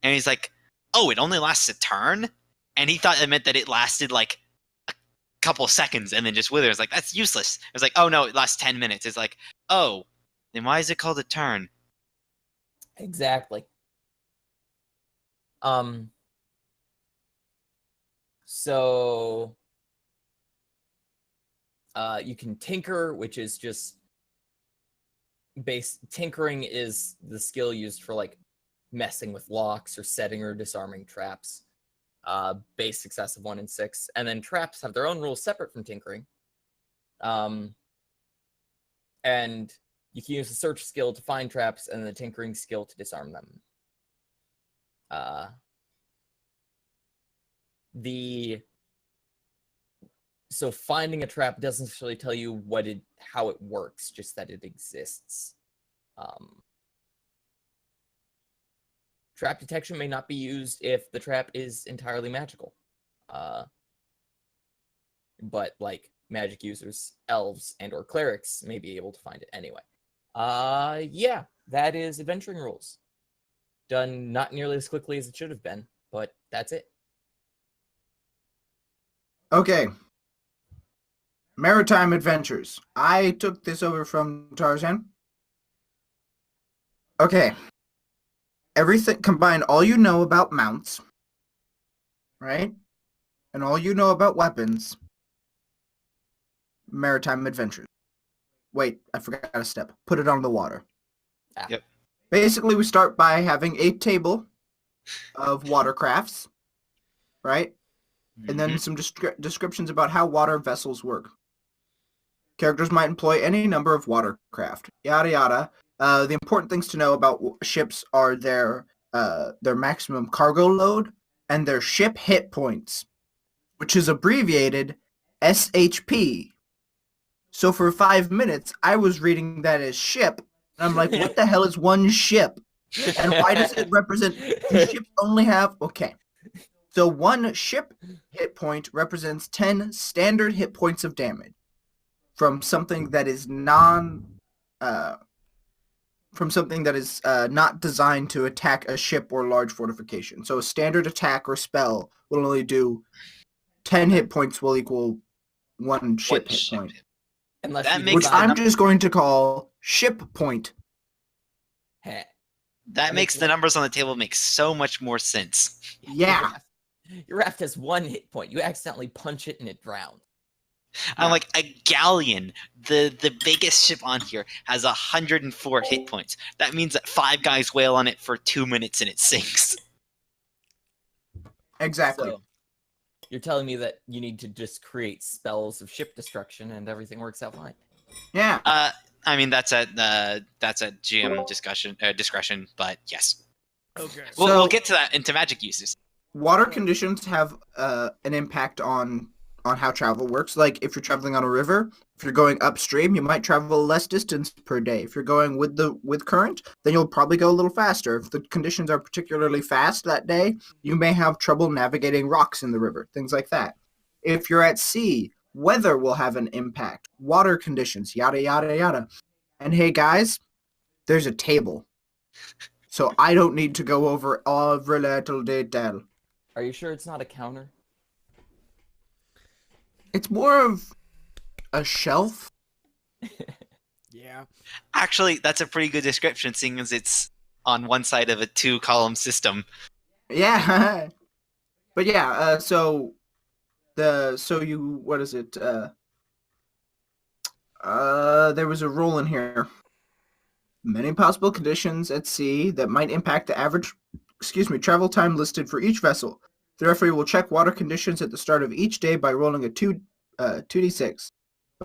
And he's like, oh, it only lasts a turn? And he thought it meant that it lasted a couple of seconds and then just withers. Like, that's useless. It was like, oh no, it lasts 10 minutes. It's like, oh, then why is it called a turn? Exactly. So you can tinker, which is just tinkering is the skill used for messing with locks or setting or disarming traps. Base success of 1 in 6, and then traps have their own rules separate from tinkering. And you can use the search skill to find traps and the tinkering skill to disarm them. So finding a trap doesn't necessarily tell you how it works, just that it exists. Trap detection may not be used if the trap is entirely magical. But magic users, elves, and or clerics may be able to find it anyway. Yeah, that is adventuring rules. Done not nearly as quickly as it should have been, but that's it. Okay. Maritime Adventures. I took this over from Tarzan. Okay. Everything, combine all you know about mounts, right? And all you know about weapons. Maritime Adventures. Wait, I forgot a step. Put it on the water. Yep. Basically, we start by having a table of watercrafts, right? And then some descriptions about how water vessels work. Characters might employ any number of watercraft. Yada yada. The important things to know about ships are their maximum cargo load and their ship hit points, which is abbreviated SHP. So for 5 minutes, I was reading that as ship, and I'm like, what the hell is one ship? And why does it represent? Do ships only have... Okay. So 1 ship hit point represents 10 standard hit points of damage from something that is not designed to attack a ship or large fortification. So a standard attack or spell will only do 10 hit points will equal 1 ship hit point. Which I'm just going to call ship point. That makes the numbers on the table make so much more sense. Yeah. Your raft has 1 hit point. You accidentally punch it and it drowns. I'm like, a galleon, the biggest ship on here, has 104 hit points. That means that 5 guys wail on it for 2 minutes and it sinks. Exactly. So, you're telling me that you need to just create spells of ship destruction and everything works out fine. Yeah. I mean, that's a GM discretion, but yes. Okay. We'll get to that into magic uses. Water conditions have an impact on how travel works. Like if you're traveling on a river, if you're going upstream, you might travel less distance per day. If you're going with current, then you'll probably go a little faster. If the conditions are particularly fast that day, you may have trouble navigating rocks in the river, things like that. If you're at sea, weather will have an impact. Water conditions, yada, yada, yada. And hey, guys, there's a table. So I don't need to go over every little detail. Are you sure it's not a counter? It's more of a shelf. Yeah. Actually, that's a pretty good description, seeing as it's on one side of a 2-column system. Yeah. But yeah, what is it? There was a rule in here. Many possible conditions at sea that might impact the average, travel time listed for each vessel. The referee will check water conditions at the start of each day by rolling a 2d6.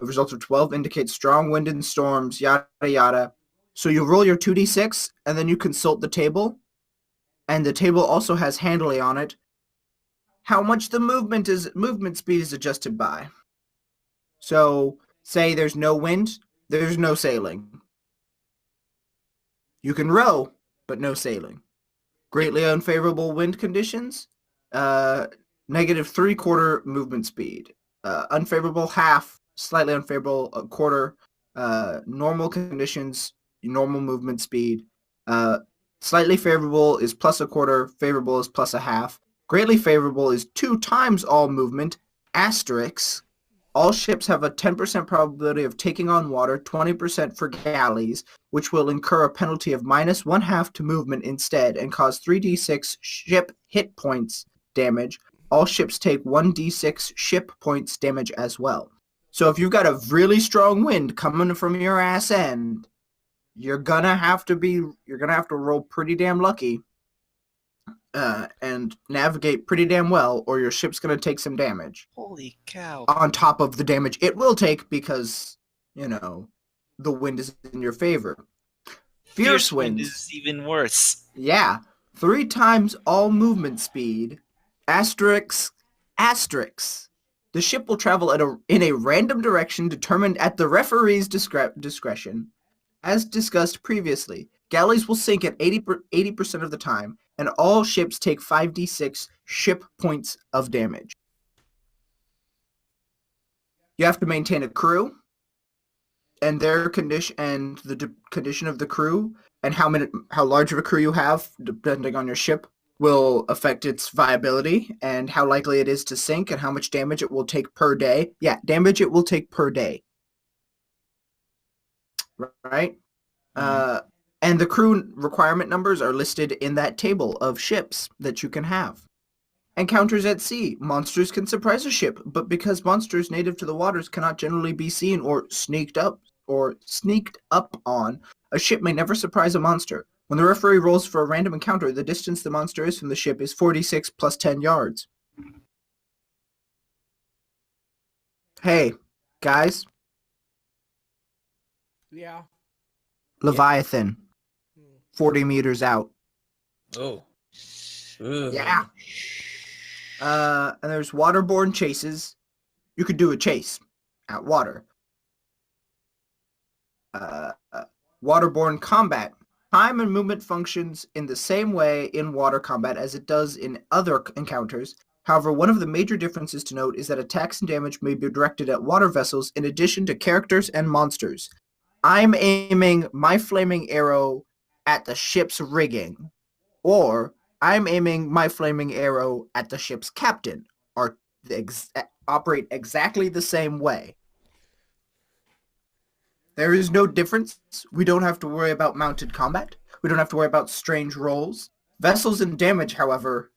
A result of 12 indicates strong wind and storms, yada yada. So you roll your 2d6, and then you consult the table, and the table also has handily on it how much the movement speed is adjusted by. So, say there's no wind, there's no sailing. You can row, but no sailing. Greatly unfavorable wind conditions, negative 3/4 movement speed. Unfavorable half, slightly unfavorable quarter. Normal conditions, normal movement speed. Slightly favorable is plus a quarter, favorable is plus a half. Greatly favorable is 2 times all movement, asterisk. All ships have a 10% probability of taking on water, 20% for galleys, which will incur a penalty of -1/2 to movement instead and cause 3d6 ship hit points damage. All ships take 1d6 ship points damage as well. So if you've got a really strong wind coming from your ass end, you're gonna have to roll pretty damn lucky and navigate pretty damn well, or your ship's gonna take some damage. Holy cow. On top of the damage it will take because, the wind is in your favor. Fierce wind winds is even worse. Yeah. 3 times all movement speed. Asterisk. The ship will travel in a random direction determined at the referee's discretion. As discussed previously, galleys will sink at 80% of the time, and all ships take 5d6 ship points of damage. You have to maintain a crew, and their condition and the condition of the crew and how large of a crew you have, depending on your ship, will affect its viability and how likely it is to sink and how much damage it will take per day. Yeah, damage it will take per day. Right? And the crew requirement numbers are listed in that table of ships that you can have. Encounters at sea. Monsters can surprise a ship, but because monsters native to the waters cannot generally be seen or sneaked up on, a ship may never surprise a monster. When the referee rolls for a random encounter, the distance the monster is from the ship is 46 plus 10 yards. Hey, guys. Yeah. Leviathan. 40 meters out. Oh. Yeah. And there's waterborne chases. You could do a chase at water. Waterborne combat. Time and movement functions in the same way in water combat as it does in other encounters. However, one of the major differences to note is that attacks and damage may be directed at water vessels in addition to characters and monsters. I'm aiming my flaming arrow at the ship's rigging, or I'm aiming my flaming arrow at the ship's captain, or operate exactly the same way. There is no difference. We don't have to worry about mounted combat. We don't have to worry about strange rolls. Vessels and damage, however...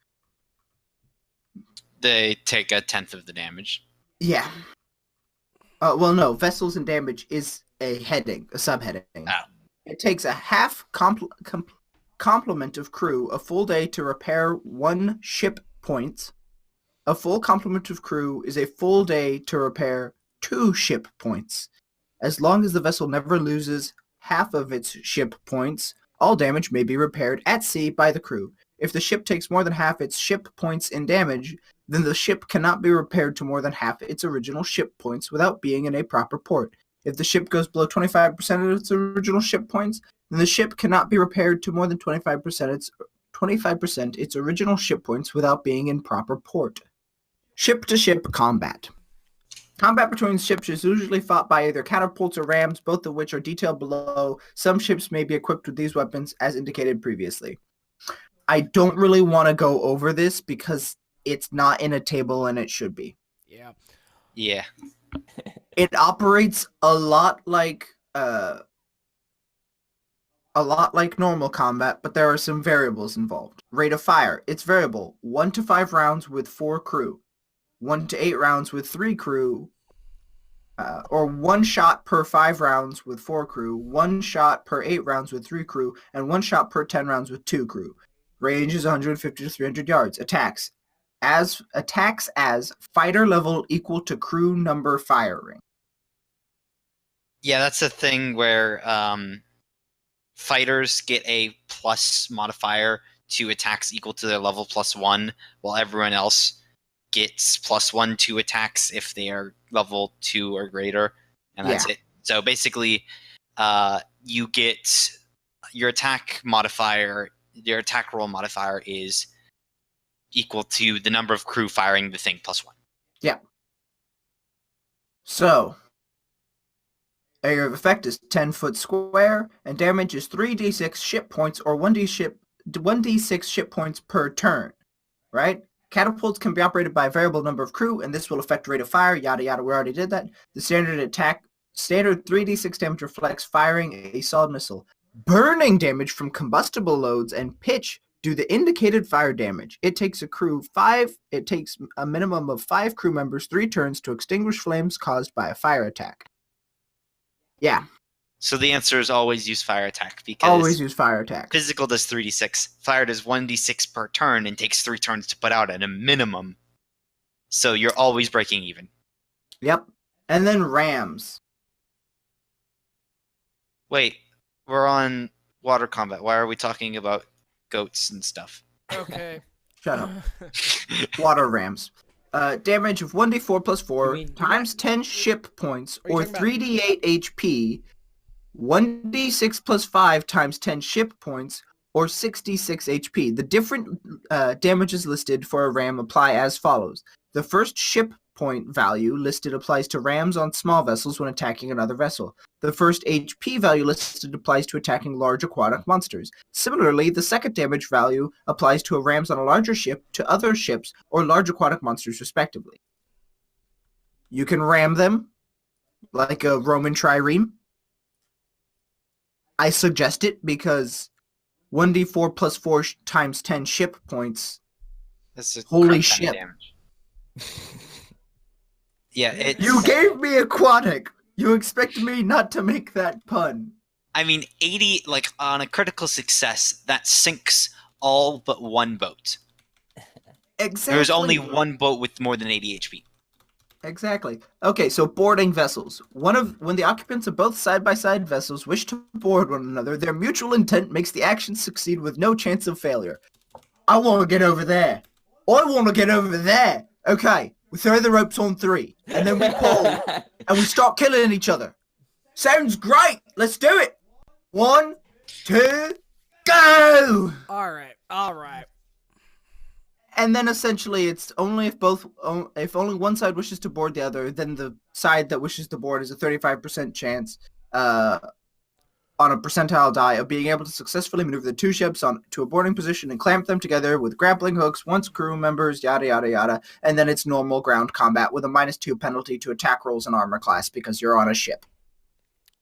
They take 1/10 of the damage. Yeah. Well, no. Vessels and damage is a heading, a subheading. Oh. It takes a half complement of crew a full day to repair 1 ship point. A full complement of crew is a full day to repair 2 ship points. As long as the vessel never loses half of its ship points, all damage may be repaired at sea by the crew. If the ship takes more than half its ship points in damage, then the ship cannot be repaired to more than half its original ship points without being in a proper port. If the ship goes below 25% of its original ship points, then the ship cannot be repaired to more than 25% its original ship points without being in proper port. Ship-to-ship combat. Combat between ships is usually fought by either catapults or rams, both of which are detailed below. Some ships may be equipped with these weapons, as indicated previously. I don't really want to go over this because it's not in a table and it should be. Yeah. Yeah. It operates a lot like normal combat, but there are some variables involved. Rate of fire, it's variable. 1 to 5 rounds with 4 crew. 1 to 8 rounds with 3 crew, or 1 shot per 5 rounds with 4 crew, 1 shot per 8 rounds with 3 crew, and 1 shot per 10 rounds with 2 crew. Range is 150 to 300 yards. Attacks as fighter level equal to crew number firing. Yeah, that's a thing where fighters get a plus modifier to attacks equal to their level +1, while everyone else gets +1 to attacks if they are level 2 or greater, and that's it. So basically, you get your attack modifier. Your attack roll modifier is equal to the number of crew firing the thing +1. Yeah. So, area of effect is 10 foot square, and damage is 3d6 ship points or 1d6 ship points per turn. Right? Catapults can be operated by a variable number of crew, and this will affect rate of fire, yada yada, we already did that. The standard 3d6 damage reflects firing a solid missile. Burning damage from combustible loads and pitch do the indicated fire damage. It takes a minimum of 5 crew members 3 turns to extinguish flames caused by a fire attack. Yeah. So the answer is always use fire attack, because always use fire attack. Physical does 3d6. Fire does 1d6 per turn and takes 3 turns to put out at a minimum. So you're always breaking even. Yep. And then rams. Wait, we're on water combat. Why are we talking about goats and stuff? Okay. Shut up. Water rams. Damage of 1d4 plus 4 times 10 ship points or 3d8 HP. 1d6 plus 5 times 10 ship points, or 66 HP. The different damages listed for a ram apply as follows. The first ship point value listed applies to rams on small vessels when attacking another vessel. The first HP value listed applies to attacking large aquatic monsters. Similarly, the second damage value applies to rams on a larger ship, to other ships, or large aquatic monsters respectively. You can ram them like a Roman trireme. I suggest it because 1d4 plus 4 times 10 ship points. That's a holy shit. Damage. Yeah, it's... You gave me aquatic. You expect me not to make that pun. I mean, 80, like, on a critical success, that sinks all but one boat. Exactly. There's only one boat with more than 80 HP. Exactly. Okay, so boarding vessels. When the occupants of both side-by-side vessels wish to board one another, their mutual intent makes the action succeed with no chance of failure. I want to get over there. I want to get over there. Okay, we throw the ropes on 3, and then we pull, and we start killing each other. Sounds great. Let's do it. 1, 2, go! All right. And then essentially it's only if only one side wishes to board the other, then the side that wishes to board is a 35% chance on a percentile die of being able to successfully maneuver the 2 ships to a boarding position and clamp them together with grappling hooks once crew members, yada yada yada, and then it's normal ground combat with a -2 penalty to attack rolls and armor class because you're on a ship.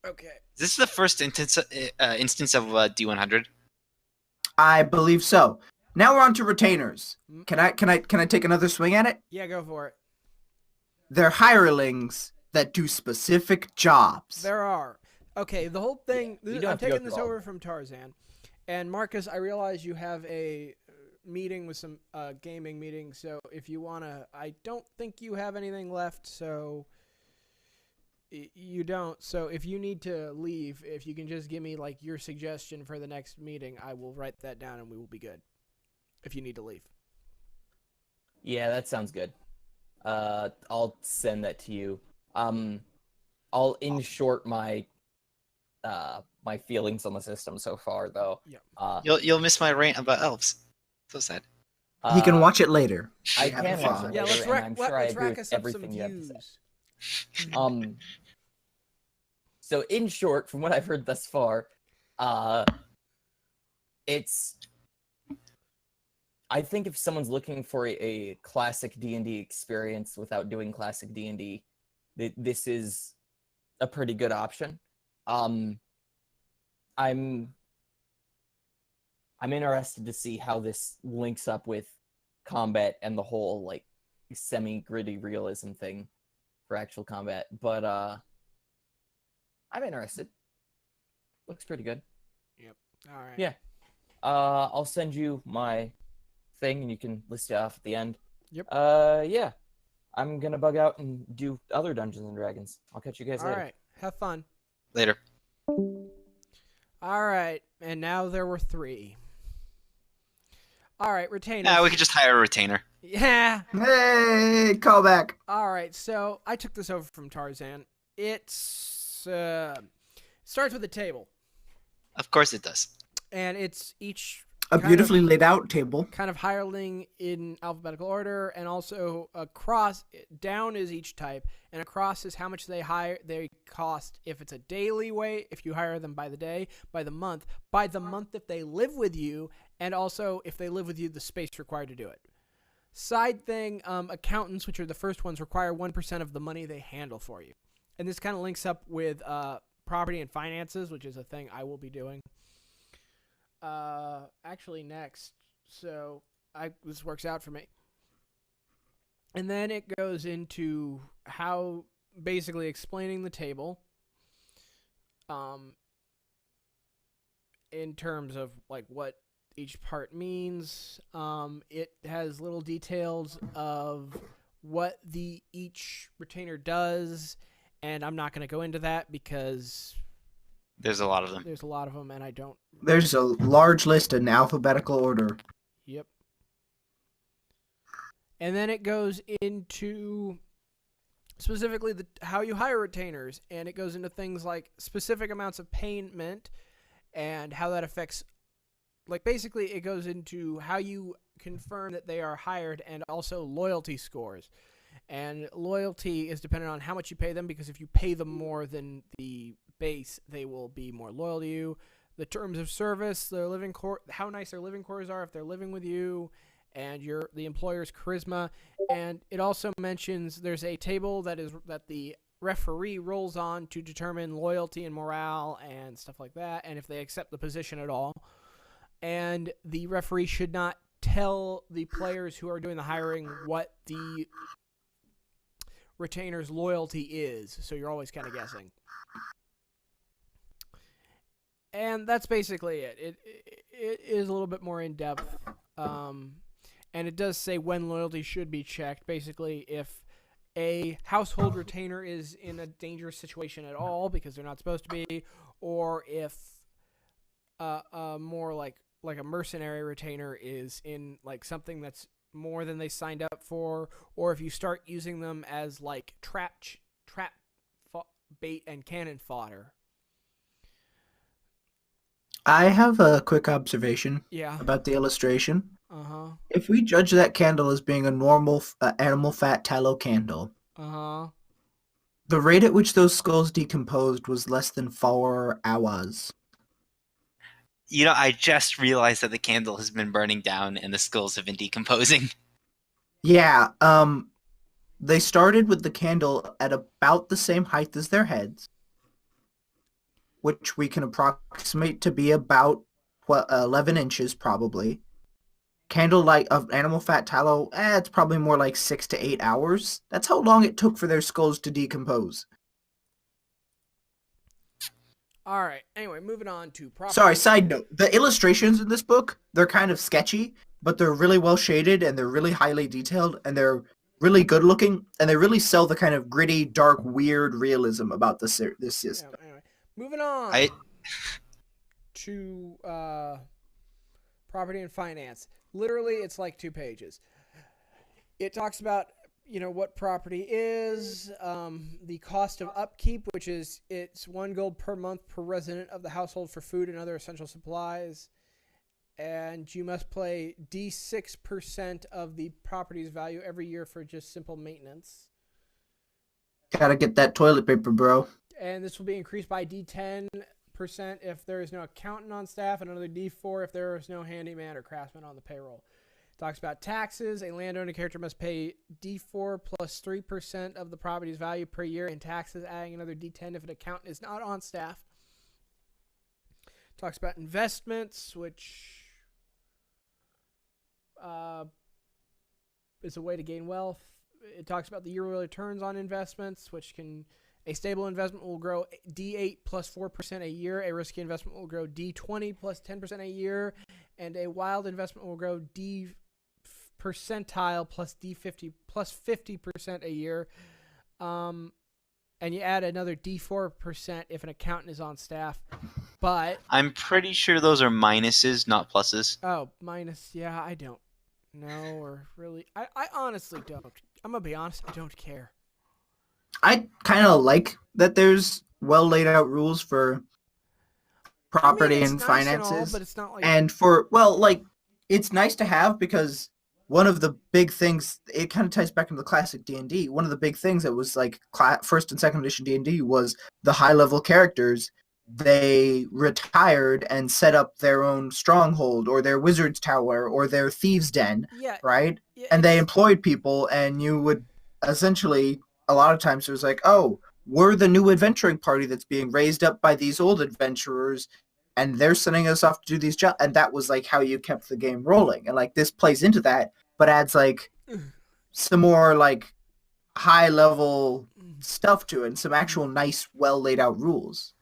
Okay. Is this the first instance of D100? I believe so. Now we're on to retainers. Can I take another swing at it? Yeah, go for it. They're hirelings that do specific jobs. There are. Okay, the whole thing... I'm taking this over from Tarzan. And Marcus, I realize you have a meeting with some gaming meeting, so if you want to... I don't think you have anything left, so... You don't. So if you need to leave, if you can just give me like your suggestion for the next meeting, I will write that down and we will be good. If you need to leave. Yeah, that sounds good. I'll send that to you. I'll in short my my feelings on the system so far, though. Yeah. You'll miss my rant about elves. So sad. He can watch it later. I can watch it Yeah, later, and I'm sure I agree rack with us up some everything you have to say. views. So in short, from what I've heard thus far, it's, I think if someone's looking for a classic D&D experience without doing classic D&D, this is a pretty good option. I'm interested to see how this links up with combat and the whole like semi-gritty realism thing for actual combat, but I'm interested. Looks pretty good. Yep. All right. Yeah. I'll send you my thing and you can list it off at the end. Yep. Yeah. I'm gonna bug out and do other Dungeons and Dragons. I'll catch you guys All later. right. Have fun. Later. All right. And now there were 3. All right, retainers. Yeah, we could just hire a retainer. Yeah. Hey, callback. All right, so I took this over from Tarzan. It's starts with a table, Of course it does. and it's each A kind beautifully of, laid out table. kind of hireling in alphabetical order, and also across. Down is each type, and across is how much they cost. If it's a daily way, if you hire them by the day, by the month if they live with you, and also if they live with you, the space required to do it. Side thing, accountants, which are the first ones, require 1% of the money they handle for you. And this kind of links up with property and finances, which is a thing I will be doing. Actually next. So this works out for me. And then it goes into how, basically explaining the table in terms of like what each part means. It has little details of what each retainer does, and I'm not going to go into that because There's a lot of them. there's a lot of them, and I don't. There's a large list in alphabetical order. Yep. And then it goes into specifically how you hire retainers, and it goes into things like specific amounts of payment and how that affects. Like, basically, it goes into how you confirm that they are hired and also loyalty scores. And loyalty is dependent on how much you pay them, because if you pay them more than the base, they will be more loyal to you. The terms of service, their how nice their living quarters are if they're living with you, and the employer's charisma. And it also mentions there's a table that the referee rolls on to determine loyalty and morale and stuff like that, and if they accept the position at all. And the referee should not tell the players who are doing the hiring what the retainer's loyalty is, so you're always kind of guessing. And that's basically it. It is a little bit more in depth, and it does say when loyalty should be checked. Basically, if a household retainer is in a dangerous situation at all because they're not supposed to be, or if more like a mercenary retainer is in like something that's more than they signed up for, or if you start using them as like trap bait and cannon fodder. I have a quick observation Yeah. about the illustration. Uh-huh. If we judge that candle as being a normal animal fat tallow candle, Uh-huh. the rate at which those skulls decomposed was less than 4 hours. You know, I just realized that the candle has been burning down and the skulls have been decomposing. Yeah, they started with the candle at about the same height as their heads, which we can approximate to be about 11 inches probably. Candlelight of animal fat tallow, it's probably more like 6 to 8 hours. That's how long it took for their skulls to decompose. All right. Anyway, moving on to property. Sorry, side note. The illustrations in this book, they're kind of sketchy, but they're really well shaded and they're really highly detailed and they're really good looking and they really sell the kind of gritty, dark, weird realism about this system. Yeah, anyway, moving on to property and finance. Literally, it's like 2 pages. It talks about what property is, the cost of upkeep, which is it's 1 gold per month per resident of the household for food and other essential supplies, and you must pay D6% of the property's value every year for just simple maintenance. Gotta get that toilet paper, bro. And this will be increased by D10% if there is no accountant on staff, and another D4 if there is no handyman or craftsman on the payroll. It talks about taxes. A landowner character must pay D4 plus 3% of the property's value per year in taxes, adding another D10 if an accountant is not on staff. It talks about investments, which is a way to gain wealth. It talks about the yearly returns on investments, which can... A stable investment will grow D8 plus 4% a year. A risky investment will grow D20 plus 10% a year. And a wild investment will grow D percentile plus D50 plus 50% a year. And you add another D4% if an accountant is on staff. But I'm pretty sure those are minuses, not pluses. oh, minus. Yeah, I don't know, or really. I honestly don't. I'm going to be honest. I don't care. I kind of like that there's well laid out rules for property it's and nice finances. and all, but it's not like... And for, well, like, it's nice to have because one of the big things, it kind of ties back into the classic D&D. One of the big things that was like first and second edition D&D was the high level characters. They retired and set up their own stronghold or their wizard's tower or their thieves' den, Yeah, right? yeah, And they it's- employed people, and you would essentially, a lot of times it was like, oh, we're the new adventuring party that's being raised up by these old adventurers, and they're sending us off to do these jobs. And that was like how you kept the game rolling. And like this plays into that, but adds like some more like high level stuff to it and some actual nice, well laid out rules.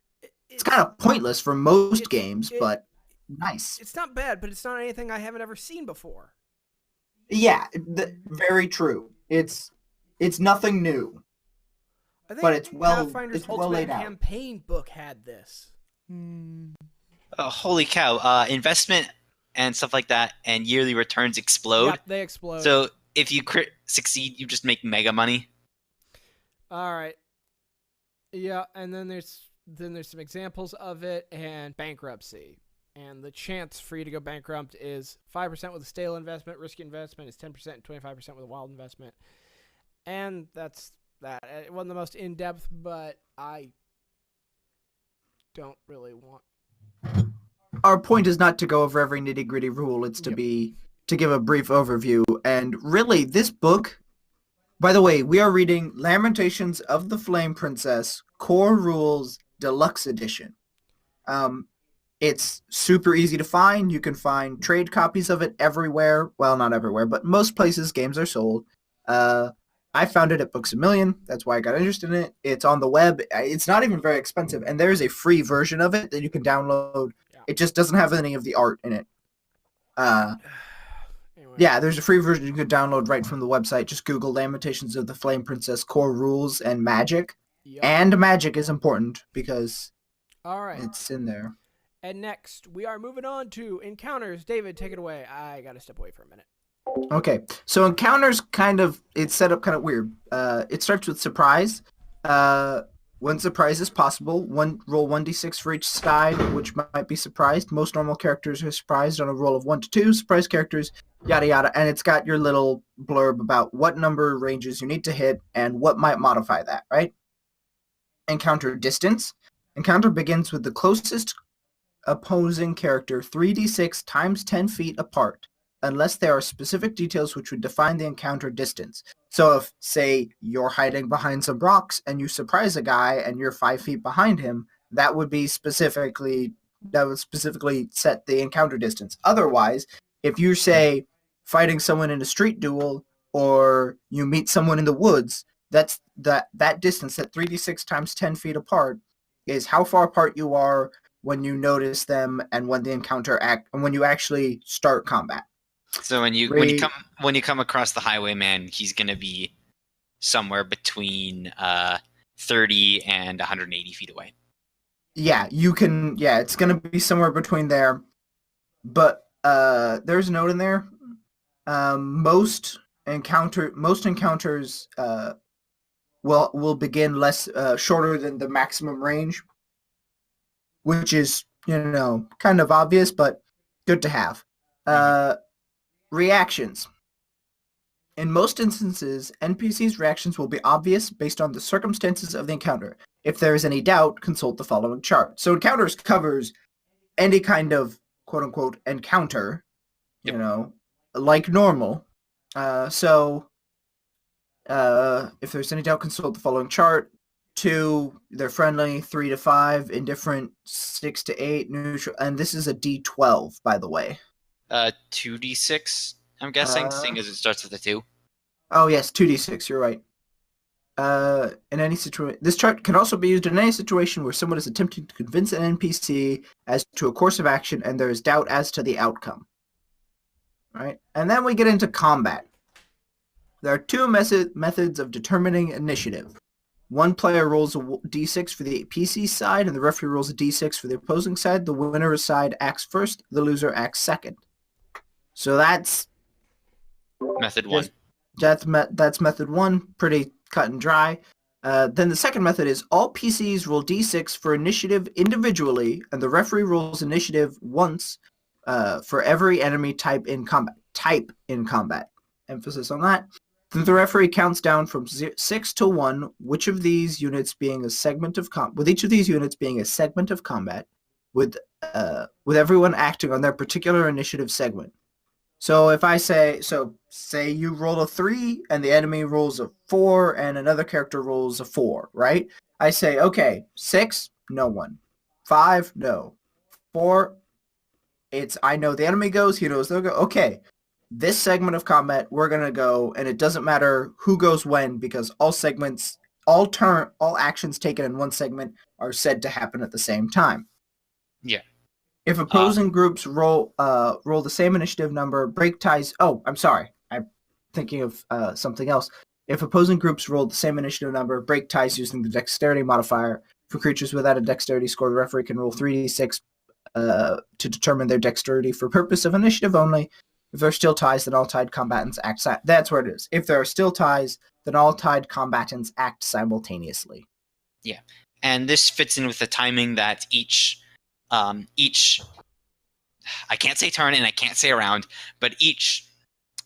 It's kind of pointless for most games, but nice. It's not bad, but it's not anything I haven't ever seen before. Yeah, very true. It's nothing new. I think But it's well- Pathfinder's it's well Ultimate laid out. Campaign book had this. Holy cow! Investment and stuff like that, and yearly returns explode. Yep, they explode. So if you succeed, you just make mega money. All right. Yeah, and then there's some examples of it, and bankruptcy. And the chance for you to go bankrupt is 5% with a stale investment, risky investment is 10%, and 25% with a wild investment. And that's that. It wasn't the most in-depth, but I don't really want... Our point is not to go over every nitty gritty rule. It's to give a brief overview. And really, this book, by the way, we are reading Lamentations of the Flame Princess Core Rules Deluxe Edition. It's super easy to find. You can find trade copies of it everywhere. Well, not everywhere, but most places games are sold. I found it at Books A Million. That's why I got interested in it. It's on the web. It's not even very expensive. And there's a free version of it that you can download. Yeah. It just doesn't have any of the art in it. Anyway. Yeah, there's a free version you can download right from the website. Just Google Lamentations of the Flame Princess Core Rules and Magic. Yep. And magic is important because All right. it's in there. And next, we are moving on to encounters. David, take it away. I got to step away for a minute. Okay, so encounters it's set up kind of weird. It starts with surprise. One surprise is possible. Roll 1d6 for each side, which might be surprised. Most normal characters are surprised on a roll of 1 to 2. Surprise characters, yada yada. And it's got your little blurb about what number ranges you need to hit and what might modify that, right? Encounter distance. Encounter begins with the closest opposing character 3d6 times 10 feet apart, unless there are specific details which would define the encounter distance. So if, say, you're hiding behind some rocks and you surprise a guy and you're 5 feet behind him, that would specifically set the encounter distance. Otherwise, if you say fighting someone in a street duel or you meet someone in the woods, that's that distance, that 3d6 times 10 feet apart, is how far apart you are when you notice them and when the encounter and when you actually start combat. So when you come across the highwayman, he's gonna be somewhere between 30 and 180 feet away. Yeah, you can. Yeah, it's gonna be somewhere between there. But there's a note in there. Most encounters will begin shorter than the maximum range, which is kind of obvious, but good to have. Reactions. In most instances, NPCs' reactions will be obvious based on the circumstances of the encounter. If there is any doubt, consult the following chart. So encounters covers any kind of quote-unquote encounter, Yep. you know, like normal. So if there's any doubt, consult the following chart. 2, they're friendly. 3 to 5, indifferent. 6 to 8, neutral. And this is a D12, by the way. 2d6, I'm guessing, seeing as it starts with a 2. Oh yes, 2d6. You're right. In any situation, this chart can also be used in any situation where someone is attempting to convince an NPC as to a course of action and there is doubt as to the outcome. Right, and then we get into combat. There are 2 methods of determining initiative. One player rolls a d6 for the PC side, and the referee rolls a d6 for the opposing side. The winner's side acts first, the loser acts second. So that's Method 1. That's method 1, pretty cut and dry. Then the second method is all PCs roll d6 for initiative individually, and the referee rolls initiative once for every enemy type in combat. Emphasis on that. Then the referee counts down from 6 to 1, with each of these units being a segment of combat, with everyone acting on their particular initiative segment. So if I say you roll a 3 and the enemy rolls a 4 and another character rolls a 4, right? I say, okay, 6, no one. 5, no. 4, I know the enemy goes, he knows they'll go. Okay, this segment of combat, we're going to go, and it doesn't matter who goes when, because all actions taken in one segment are said to happen at the same time. Yeah. If opposing groups roll the same initiative number, break ties. Oh, I'm sorry. I'm thinking of something else. If opposing groups roll the same initiative number, break ties using the dexterity modifier. For creatures without a dexterity score, the referee can roll 3d6 to determine their dexterity for purpose of initiative only. If there are still ties, then all tied combatants act. That's where it is. If there are still ties, then all tied combatants act simultaneously. Yeah, and this fits in with the timing that each I can't say turn and I can't say around, but each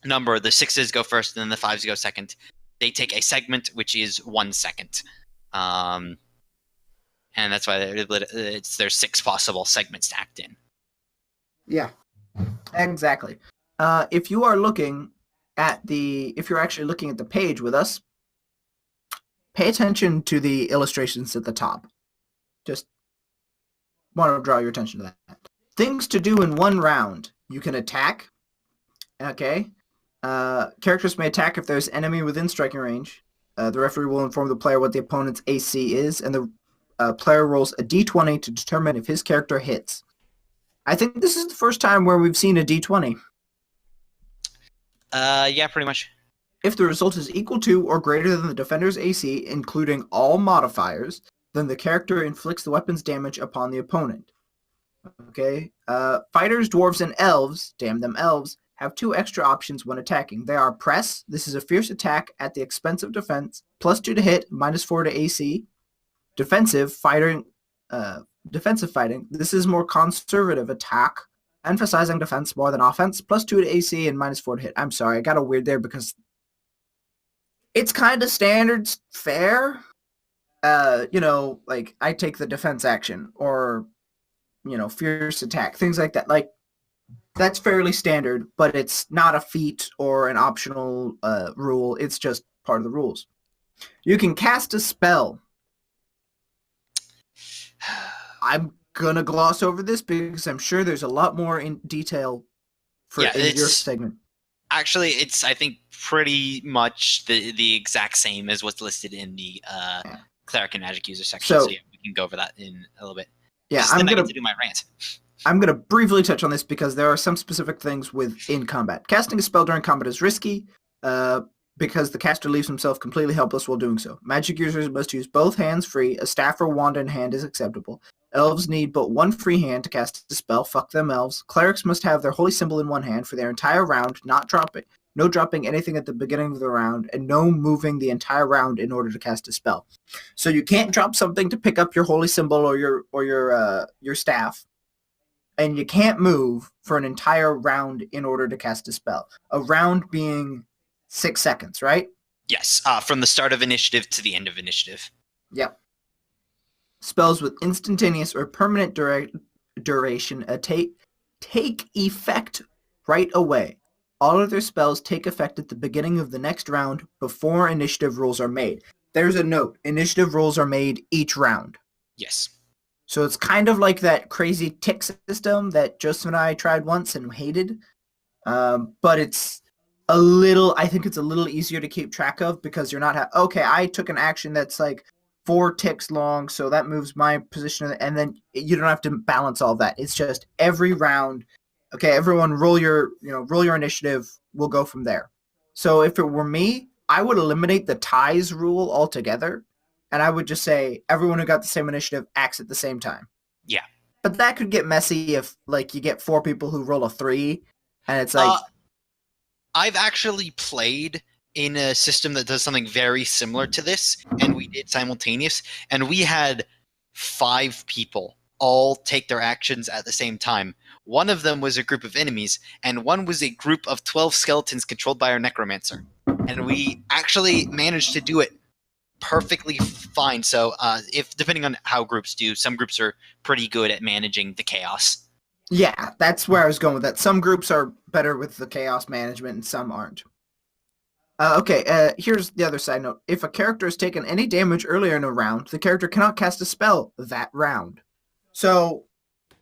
number, the 6s go first and then the 5s go second. They take a segment, which is 1 second. And that's why there's 6 possible segments to act in. Yeah, exactly. If you are looking if you're actually looking at the page with us, pay attention to the illustrations at the top. Just want to draw your attention to that. Things to do in one round. You can attack. Okay. Characters may attack if there's enemy within striking range. The referee will inform the player what the opponent's AC is, and the player rolls a d20 to determine if his character hits. I think this is the first time where we've seen a d20. Yeah, pretty much. If the result is equal to or greater than the defender's AC, including all modifiers, then the character inflicts the weapon's damage upon the opponent. Okay. Fighters, dwarves, and elves, damn them elves, have 2 extra options when attacking. They are press. This is a fierce attack at the expense of defense. +2 to hit, -4 to AC. Defensive fighting. This is more conservative attack, emphasizing defense more than offense. +2 to AC and -4 to hit. I'm sorry, I got a weird there because it's kind of standard fare. Like I take the defense action or, fierce attack, things like that. Like that's fairly standard, but it's not a feat or an optional rule. It's just part of the rules. You can cast a spell. I'm gonna gloss over this because I'm sure there's a lot more in detail in your segment. Actually, it's I think pretty much the exact same as what's listed in the cleric and magic user section. So yeah, we can go over that in a little bit. Yeah, I'm gonna do my rant. I'm gonna briefly touch on this because there are some specific things within combat. Casting a spell during combat is risky because the caster leaves himself completely helpless while doing so. Magic users must use both hands free. A staff or wand in hand is acceptable. Elves need but 1 free hand to cast a spell. Fuck them elves. Clerics must have their holy symbol in 1 hand for their entire round, no dropping anything at the beginning of the round, and no moving the entire round in order to cast a spell. So you can't drop something to pick up your holy symbol or your staff, and you can't move for an entire round in order to cast a spell. A round being 6 seconds, right? Yes, from the start of initiative to the end of initiative. Yep. Spells with instantaneous or permanent duration take effect right away. All other spells take effect at the beginning of the next round before initiative rules are made. There's a note. Initiative rules are made each round. Yes. So it's kind of like that crazy tick system that Joseph and I tried once and hated. But it's I think it's a little easier to keep track of because you're not, okay, I took an action that's like 4 ticks long, so that moves my position, and then you don't have to balance all that. It's just every round, okay, everyone roll your initiative, we'll go from there. So if it were me, I would eliminate the ties rule altogether, and I would just say everyone who got the same initiative acts at the same time. Yeah. But that could get messy if, like, you get 4 people who roll a 3, and it's like... I've actually played in a system that does something very similar to this, and we did simultaneous, and we had 5 people all take their actions at the same time. One of them was a group of enemies, and one was a group of 12 skeletons controlled by our necromancer. And we actually managed to do it perfectly fine. So if depending on how groups do, some groups are pretty good at managing the chaos. Yeah, that's where I was going with that. Some groups are better with the chaos management and some aren't. Here's the other side note. If a character has taken any damage earlier in a round, the character cannot cast a spell that round. So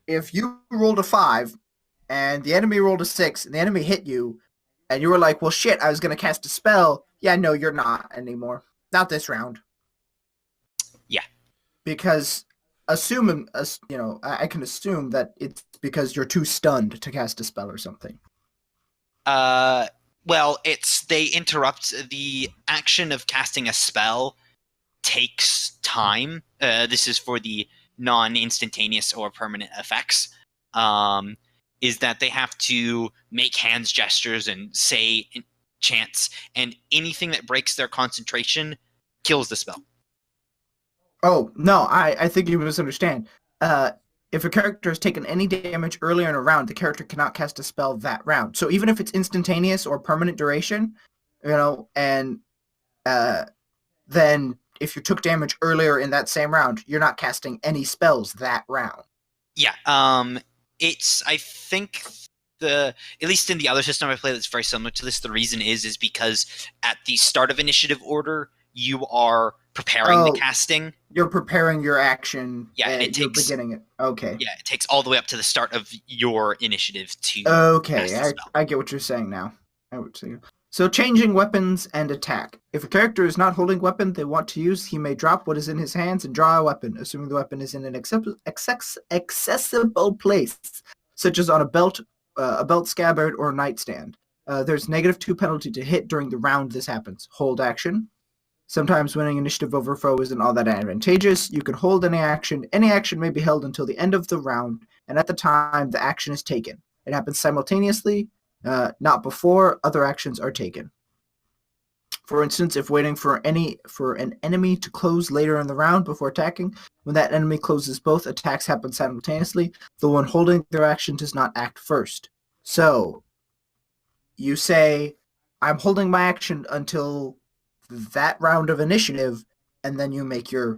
if you rolled a 5 and the enemy rolled a 6 and the enemy hit you and you were like, well, shit, I was going to cast a spell. Yeah, no, you're not anymore. Not this round. Yeah. Because I can assume that it's because you're too stunned to cast a spell or something. Well, they interrupt the action of casting a spell takes time. This is for the non-instantaneous or permanent effects. Is that they have to make hands gestures and say chants, and anything that breaks their concentration kills the spell. Oh, no, I think you misunderstand. If a character has taken any damage earlier in a round, the character cannot cast a spell that round. So even if it's instantaneous or permanent duration, and then if you took damage earlier in that same round, you're not casting any spells that round. Yeah, I think at least in the other system I play that's very similar to this, the reason is because at the start of initiative order, you are preparing the casting. You're preparing your action. Yeah, and you're beginning it. Okay. Yeah, it takes all the way up to the start of your initiative to. Okay, I get what you're saying now. So changing weapons and attack. If a character is not holding weapon they want to use, he may drop what is in his hands and draw a weapon, assuming the weapon is in an accessible place, such as on a belt scabbard, or a nightstand. There's -2 penalty to hit during the round this happens. Hold action. Sometimes winning initiative over foe isn't all that advantageous. You can hold any action. Any action may be held until the end of the round, and at the time the action is taken. It happens simultaneously, not before other actions are taken. For instance, if waiting for an enemy to close later in the round before attacking, when that enemy closes both attacks happen simultaneously, the one holding their action does not act first. So, you say, I'm holding my action until that round of initiative, and then you make your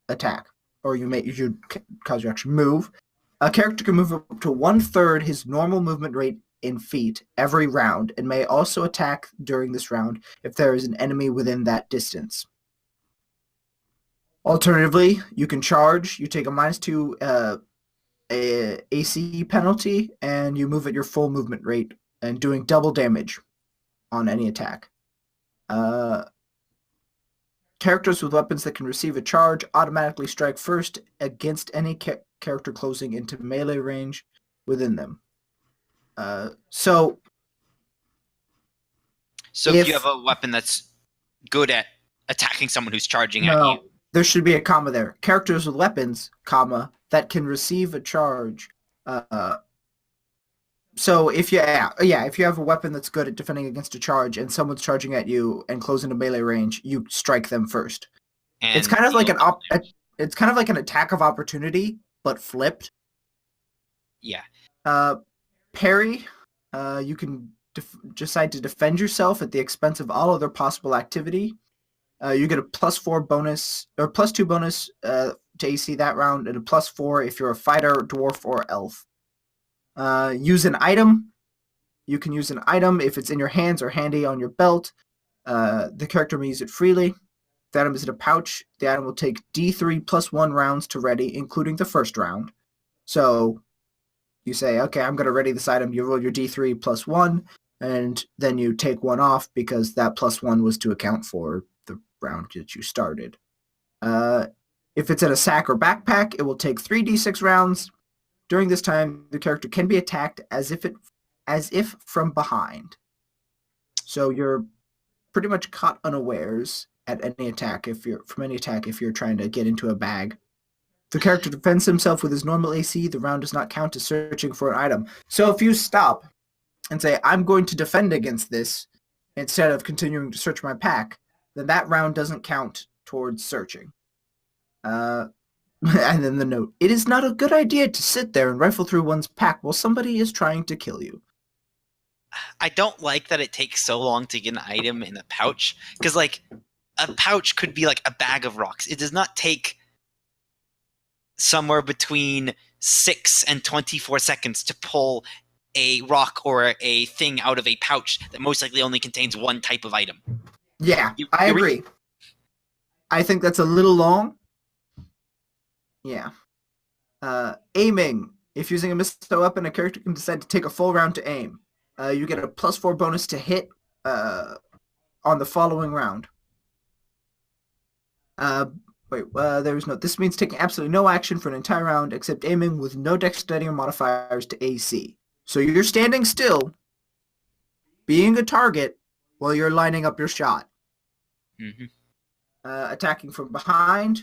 attack, or you cause your action move. A character can move up to 1/3 his normal movement rate in feet every round, and may also attack during this round if there is an enemy within that distance. Alternatively, you can charge. You take a -2 AC penalty, and you move at your full movement rate, and doing double damage on any attack. Characters with weapons that can receive a charge automatically strike first against any character closing into melee range within them. So if you have a weapon that's good at attacking someone who's charging at you. There should be a comma there. Characters with weapons, comma, that can receive a charge. So if you have a weapon that's good at defending against a charge and someone's charging at you and close into melee range, you strike them first. And it's kind of like an attack of opportunity, but flipped. Yeah. Parry, you can decide to defend yourself at the expense of all other possible activity, you get a +4 bonus or +2 bonus to AC that round, and a +4 if you're a fighter, dwarf, or elf. Use an item. You can use an item if it's in your hands or handy on your belt. The character may use it freely. If the item is in a pouch, the item will take D3 +1 rounds to ready, including the first round. So you say, okay, I'm going to ready this item. You roll your D3 +1, and then you take one off because that +1 was to account for the round that you started. If it's in a sack or backpack, it will take 3d6 rounds. During this time, the character can be attacked as if from behind. So you're pretty much caught unawares at any attack if you're trying to get into a bag. If the character defends himself with his normal AC, the round does not count as searching for an item. So if you stop and say, I'm going to defend against this instead of continuing to search my pack, then that round doesn't count towards searching. And then the note, it is not a good idea to sit there and rifle through one's pack while somebody is trying to kill you. I don't like that it takes so long to get an item in a pouch, because like a pouch could be like a bag of rocks. It does not take somewhere between 6 and 24 seconds to pull a rock or a thing out of a pouch that most likely only contains one type of item. Yeah, I agree. I think that's a little long. Yeah. Aiming. If using a missile weapon, a character can decide to take a full round to aim. You get a +4 bonus to hit on the following round. This means taking absolutely no action for an entire round except aiming with no dexterity or modifiers to AC. So you're standing still, being a target, while you're lining up your shot. Mm-hmm. Attacking from behind.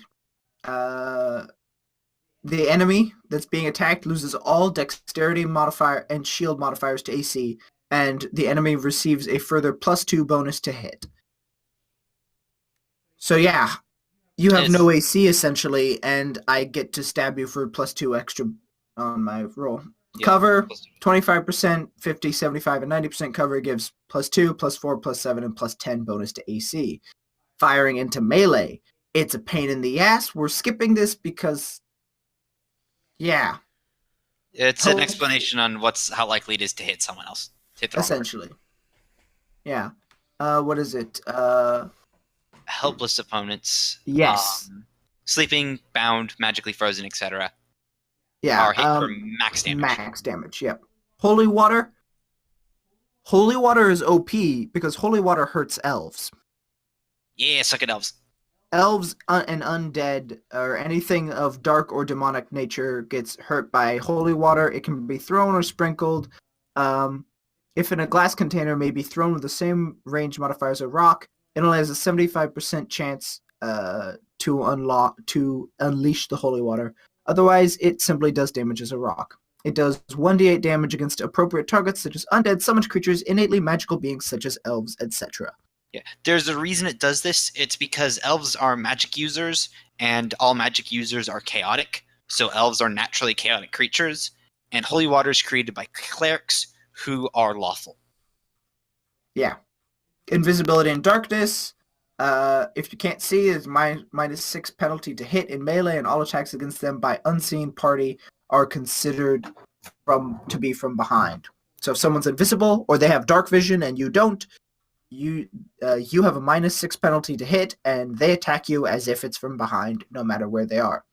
The enemy that's being attacked loses all dexterity modifier and shield modifiers to AC, and the enemy receives a further +2 bonus to hit. So yeah, you have no AC essentially, and I get to stab you for +2 extra on my roll. Yep. Cover, 25%, 50, 75, and 90% cover gives +2, +4, +7, and +10 bonus to AC. Firing into melee. It's a pain in the ass. We're skipping this because... yeah. It's an explanation on how likely it is to hit someone else. Essentially. Yeah. What is it? Helpless opponents. Yes. Sleeping, bound, magically frozen, etc. Yeah. Are hit for max damage. Max damage, yep. Holy water. Holy water is OP because holy water hurts elves. Yeah, suck it, elves. Elves and undead or anything of dark or demonic nature gets hurt by holy water. It can be thrown or sprinkled. If in a glass container may be thrown with the same range modifier as a rock, it only has a 75% chance to unleash the holy water. Otherwise, it simply does damage as a rock. It does 1d8 damage against appropriate targets such as undead, summoned creatures, innately magical beings such as elves, etc. Yeah, there's a reason it does this. It's because elves are magic users, and all magic users are chaotic. So elves are naturally chaotic creatures, and holy water is created by clerics who are lawful. Yeah. Invisibility and darkness. If you can't see, is -6 penalty to hit in melee, and all attacks against them by unseen party are considered to be from behind. So if someone's invisible or they have dark vision and you don't, you have a -6 penalty to hit, and they attack you as if it's from behind, no matter where they are.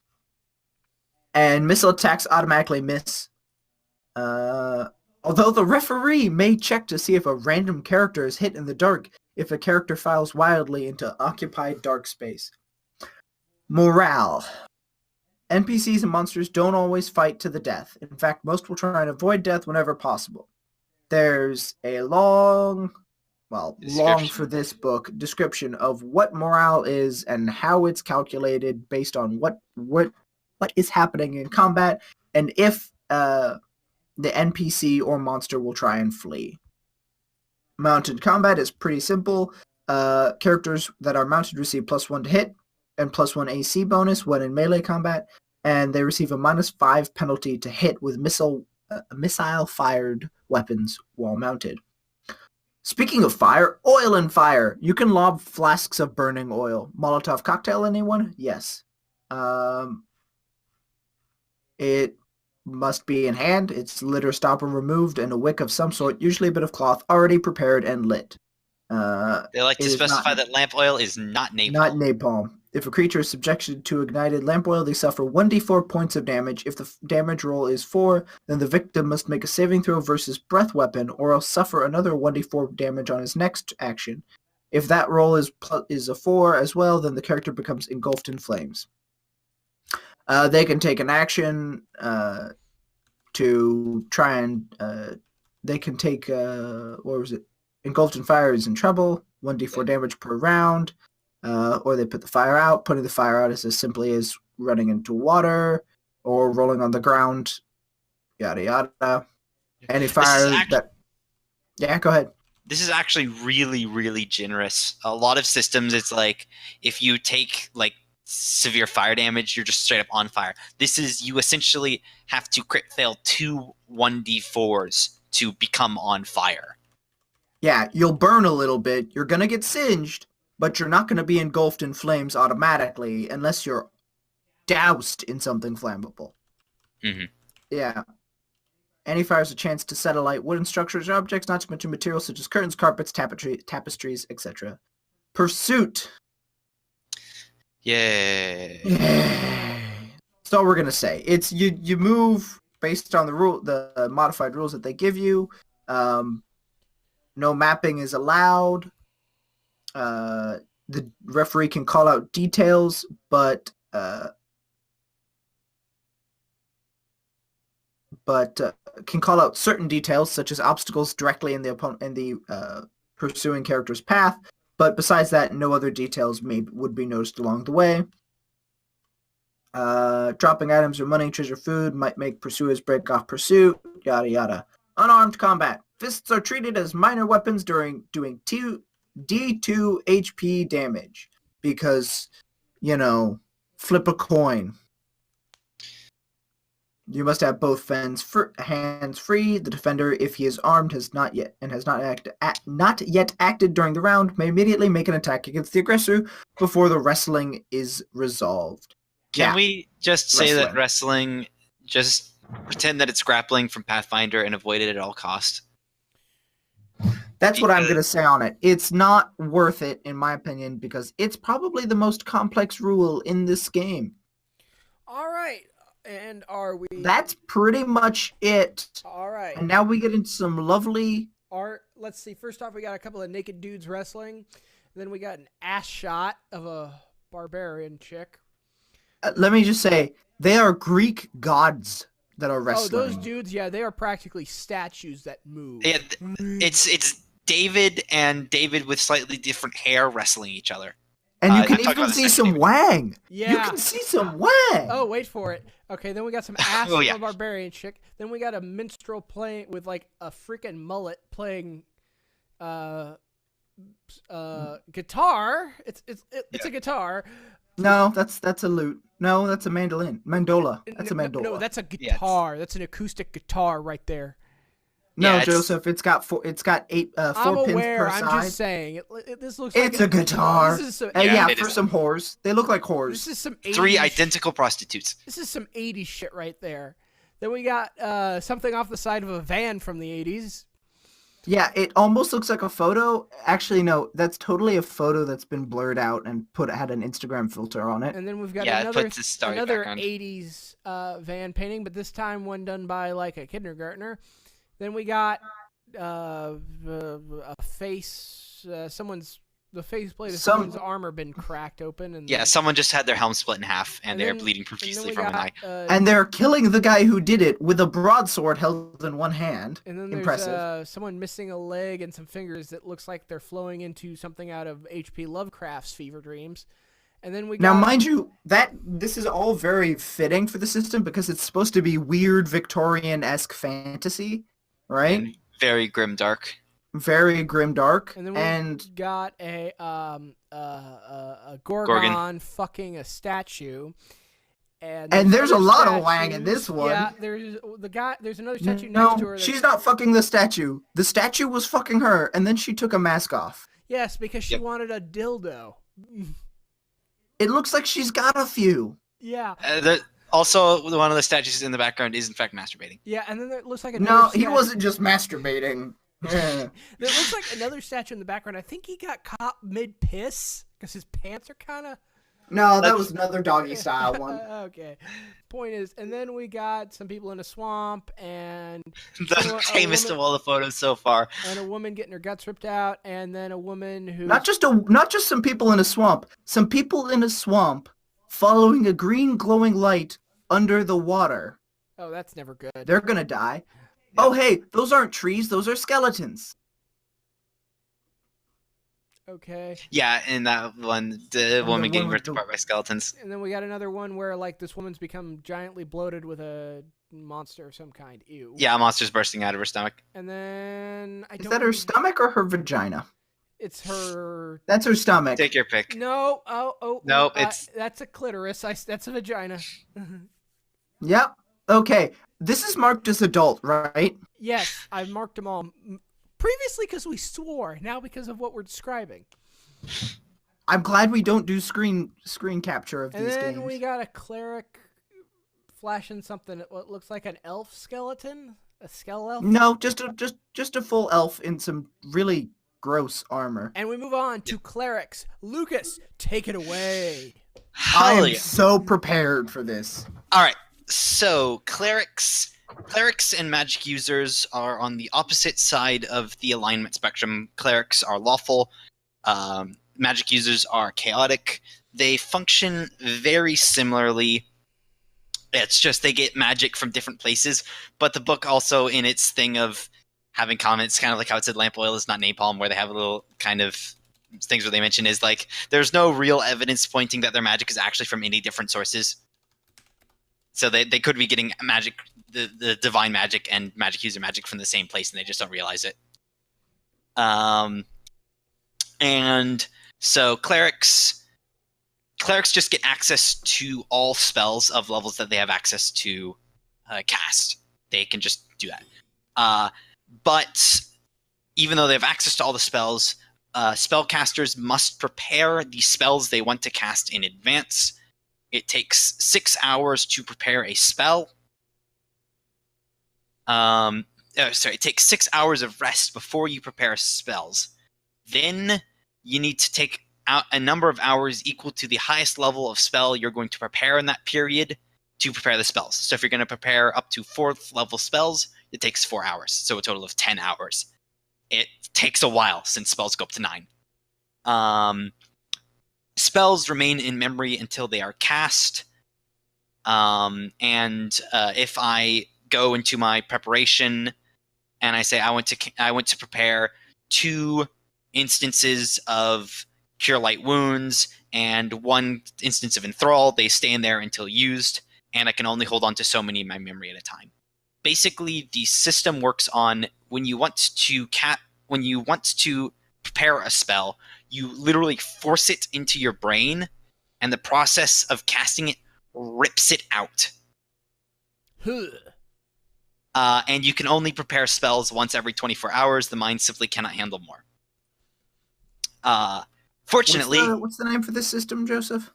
And missile attacks automatically miss. Although the referee may check to see if a random character is hit in the dark if a character files wildly into occupied dark space. Morale. NPCs and monsters don't always fight to the death. In fact, most will try and avoid death whenever possible. There's a long for this book, description of what morale is and how it's calculated based on what is happening in combat, and if the NPC or monster will try and flee. Mounted combat is pretty simple. Characters that are mounted receive +1 to hit and +1 AC bonus when in melee combat, and they receive a -5 penalty to hit with missile-fired weapons while mounted. Speaking of fire, oil and fire. You can lob flasks of burning oil. Molotov cocktail, anyone? Yes. It must be in hand, its litter stopper removed, and a wick of some sort, usually a bit of cloth, already prepared and lit. They like to specify that lamp oil is not napalm. Not napalm. If a creature is subjected to ignited lamp oil, they suffer 1d4 points of damage. If the damage roll is 4, then the victim must make a saving throw versus breath weapon, or else suffer another 1d4 damage on his next action. If that roll is a 4 as well, then the character becomes engulfed in flames. They can take an action to try and... they can take... what was it? Engulfed in fire is in trouble. 1d4 damage per round. Or they put the fire out. Putting the fire out is as simply as running into water or rolling on the ground. Yada yada. Any fire that... Yeah, go ahead. This is actually really, really generous. A lot of systems, it's like if you take like severe fire damage, you're just straight up on fire. This is, you essentially have to crit fail 2 1d4s to become on fire. Yeah, you'll burn a little bit. You're going to get singed, but you're not going to be engulfed in flames automatically unless you're doused in something flammable. Mm-hmm. Yeah. Any fire has a chance to set alight wooden structures or objects, not to mention materials such as curtains, carpets, tapestries, etc. Pursuit. Yay. That's all we're going to say. It's you move based on the modified rules that they give you. No mapping is allowed. The referee can call out details, but can call out certain details such as obstacles directly in the pursuing character's path. But besides that, no other details would be noticed along the way. Dropping items or money, treasure, food might make pursuers break off pursuit. Yada yada. Unarmed combat. Fists are treated as minor weapons during doing D2 HP damage because, flip a coin. You must have both hands free. The defender, if he is armed, has not yet acted during the round, may immediately make an attack against the aggressor before the wrestling is resolved. Can we just say that wrestling, just pretend that it's grappling from Pathfinder and avoid it at all costs? That's what I'm going to say on it. It's not worth it, in my opinion, because it's probably the most complex rule in this game. All right. And are we... That's pretty much it. All right. And now we get into some lovely... Let's see. First off, we got a couple of naked dudes wrestling. Then we got an ass shot of a barbarian chick. Let me just say, they are Greek gods that are wrestling. Oh, those dudes, yeah, they are practically statues that move. Yeah, it's David and David with slightly different hair wrestling each other. And you can even see some wang. Yeah. You can see some wang. Oh, wait for it. Okay, then we got some ass of a barbarian chick. Then we got a minstrel playing with like a freaking mullet playing guitar. It's a guitar. No, that's a lute. No, that's a mandolin. Mandola. That's a mandola. No, that's a guitar. That's an acoustic guitar right there. No, yeah, Joseph, it's got 4 pins per side. I'm just saying. This looks like a guitar. For some whores. They look like whores. This is some 80s 3 identical prostitutes. This is some 80s shit right there. Then we got something off the side of a van from the 80s. Yeah, it almost looks like a photo. Actually, no, that's totally a photo that's been blurred out and had an Instagram filter on it. And then we've got another 80s van painting, but this time one done by like a kindergartner. Then we got a face. The faceplate of someone's armor been cracked open, and someone just had their helm split in half, and they're bleeding profusely from an eye. And they're killing the guy who did it with a broadsword held in one hand. And then there's someone missing a leg and some fingers that looks like they're flowing into something out of H.P. Lovecraft's Fever Dreams. And then we got... Now, mind you, this is all very fitting for the system because it's supposed to be weird Victorian-esque fantasy, right? And very grimdark. Very grimdark. And then we got a Gorgon fucking a statue. And there's a other lot of Wang in statues. this one. Yeah, there's another statue next No, to her. she's not fucking the statue. The statue was fucking her, and then she took a mask off. Yes, because she wanted a dildo. It looks like she's got a few. Yeah. Also, one of the statues in the background is in fact masturbating. Yeah, and then it looks like No, he wasn't just masturbating. Yeah. There looks like another statue in the background. I think he got caught mid-piss because his pants are kind of... No, that was another doggy style one. Okay. Point is, and then we got some people in a swamp and... The tamest of all the photos so far. And a woman getting her guts ripped out, and then a woman who... Not just some people in a swamp. Some people in a swamp following a green glowing light under the water. Oh, that's never good. They're gonna die. Yep. Oh, hey, those aren't trees. Those are skeletons. Okay. Yeah, in that one, the woman getting ripped apart by skeletons. And then we got another one where, like, this woman's become giantly bloated with a monster of some kind. Ew. Yeah, a monster's bursting out of her stomach. And then... Is that her stomach or her vagina? It's her... That's her stomach. Take your pick. No. No, it's... That's a clitoris. That's a vagina. Yep. Okay. This is marked as adult, right? Yes, I've marked them all. Previously because we swore, now because of what we're describing. I'm glad we don't do screen capture of these games. And then we got a cleric flashing something. What looks like an elf skeleton? A skell elf? No, just a full elf in some really gross armor. And we move on to clerics. Lucas, take it away. I am so prepared for this. All right. So, clerics and magic users are on the opposite side of the alignment spectrum. Clerics are lawful. Magic users are chaotic. They function very similarly. It's just they get magic from different places. But the book also, in its thing of having comments, kind of like how it said lamp oil is not napalm, where they have a little kind of things where they mention is like, there's no real evidence pointing that their magic is actually from any different sources. So they could be getting magic, the divine magic and magic user magic from the same place, and they just don't realize it. And so clerics just get access to all spells of levels that they have access to cast. They can just do that. But even though they have access to all the spells, spellcasters must prepare the spells they want to cast in advance. It takes 6 hours to prepare a spell. It takes 6 hours of rest before you prepare spells. Then you need to take out a number of hours equal to the highest level of spell you're going to prepare in that period to prepare the spells. So if you're going to prepare up to 4th level spells, it takes 4 hours. So a total of 10 hours. It takes a while since spells go up to 9. Spells remain in memory until they are cast. If I go into my preparation and I say I want to prepare 2 instances of Cure Light Wounds and 1 instance of Enthrall, they stay in there until used, and I can only hold on to so many in my memory at a time. Basically, the system works on when you want to prepare a spell, you literally force it into your brain, and the process of casting it rips it out. And you can only prepare spells once every 24 hours. The mind simply cannot handle more. Fortunately... What's the name for this system, Joseph?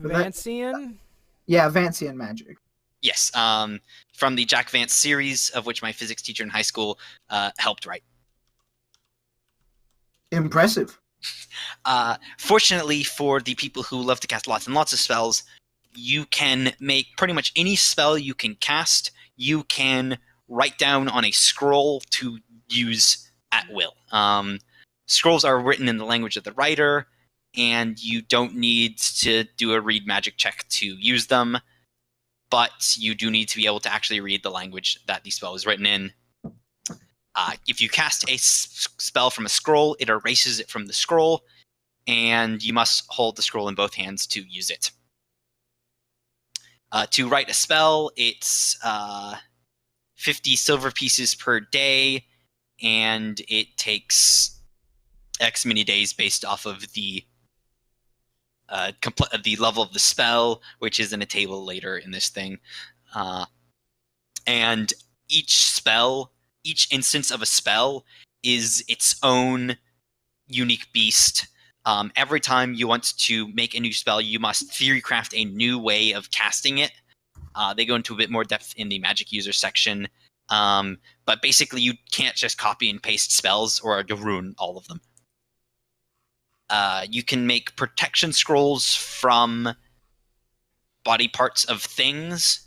Vancian? Yeah, Vancian magic. Yes, from the Jack Vance series, of which my physics teacher in high school helped write. Impressive. Fortunately for the people who love to cast lots and lots of spells, you can make pretty much any spell you can cast, you can write down on a scroll to use at will. Scrolls are written in the language of the writer, and you don't need to do a read magic check to use them, but you do need to be able to actually read the language that the spell is written in. If you cast a spell from a scroll, it erases it from the scroll, and you must hold the scroll in both hands to use it. To write a spell, it's 50 silver pieces per day, and it takes X many days based off of the the level of the spell, which is in a table later in this thing. And each instance of a spell is its own unique beast. Every time you want to make a new spell, you must theory craft a new way of casting it. They go into a bit more depth in the magic user section. But basically, you can't just copy and paste spells or you'll ruin all of them. You can make protection scrolls from body parts of things.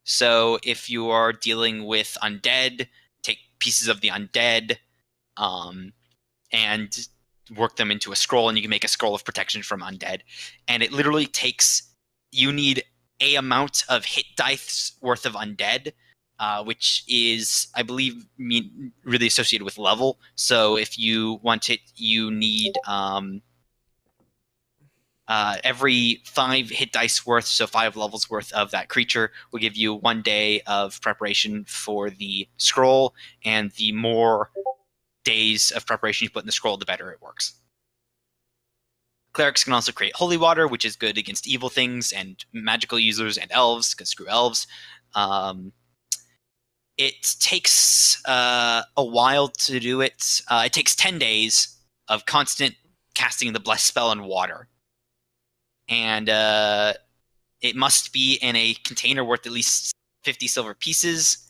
So if you are dealing with undead, take pieces of the undead and work them into a scroll, and you can make a scroll of protection from undead. And it literally takes, you need a amount of hit dice worth of undead, which is, I believe, really associated with level. So if you want it, you need every 5 hit dice worth, so 5 levels worth of that creature will give you 1 day of preparation for the scroll, and the more days of preparation you put in the scroll, the better it works. Clerics can also create holy water, which is good against evil things and magical users and elves, because screw elves. It takes a while to do it. It takes 10 days of constant casting the blessed spell in water. And it must be in a container worth at least 50 silver pieces.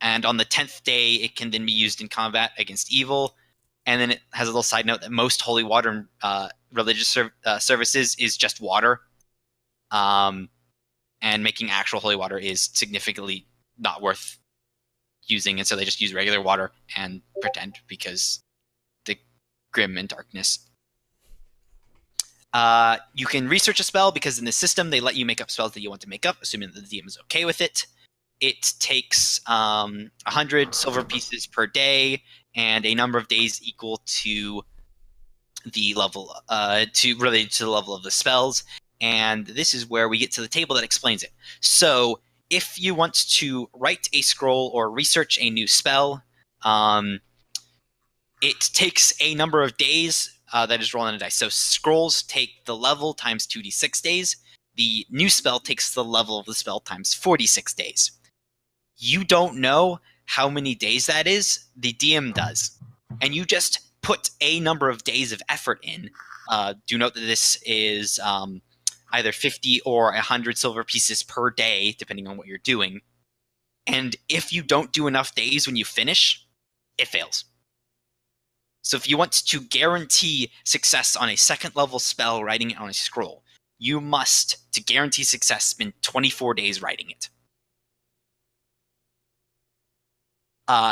And on the 10th day, it can then be used in combat against evil. And then it has a little side note that most holy water religious services is just water. And making actual holy water is significantly not worth using. And so they just use regular water and pretend, because the grim and darkness. You can research a spell, because in the system they let you make up spells that you want to make up, assuming that the DM is okay with it. It takes 100 silver pieces per day and a number of days equal to the level related to the level of the spells. And this is where we get to the table that explains it. So if you want to write a scroll or research a new spell, it takes a number of days. That is rolling on a dice. So scrolls take the level times 2d6 days. The new spell takes the level of the spell times 46 days. You don't know how many days that is. The DM does. And you just put a number of days of effort in. Do note that this is either 50 or 100 silver pieces per day, depending on what you're doing. And if you don't do enough days when you finish, it fails. So if you want to guarantee success on a 2nd level spell writing it on a scroll, you must, to guarantee success, spend 24 days writing it.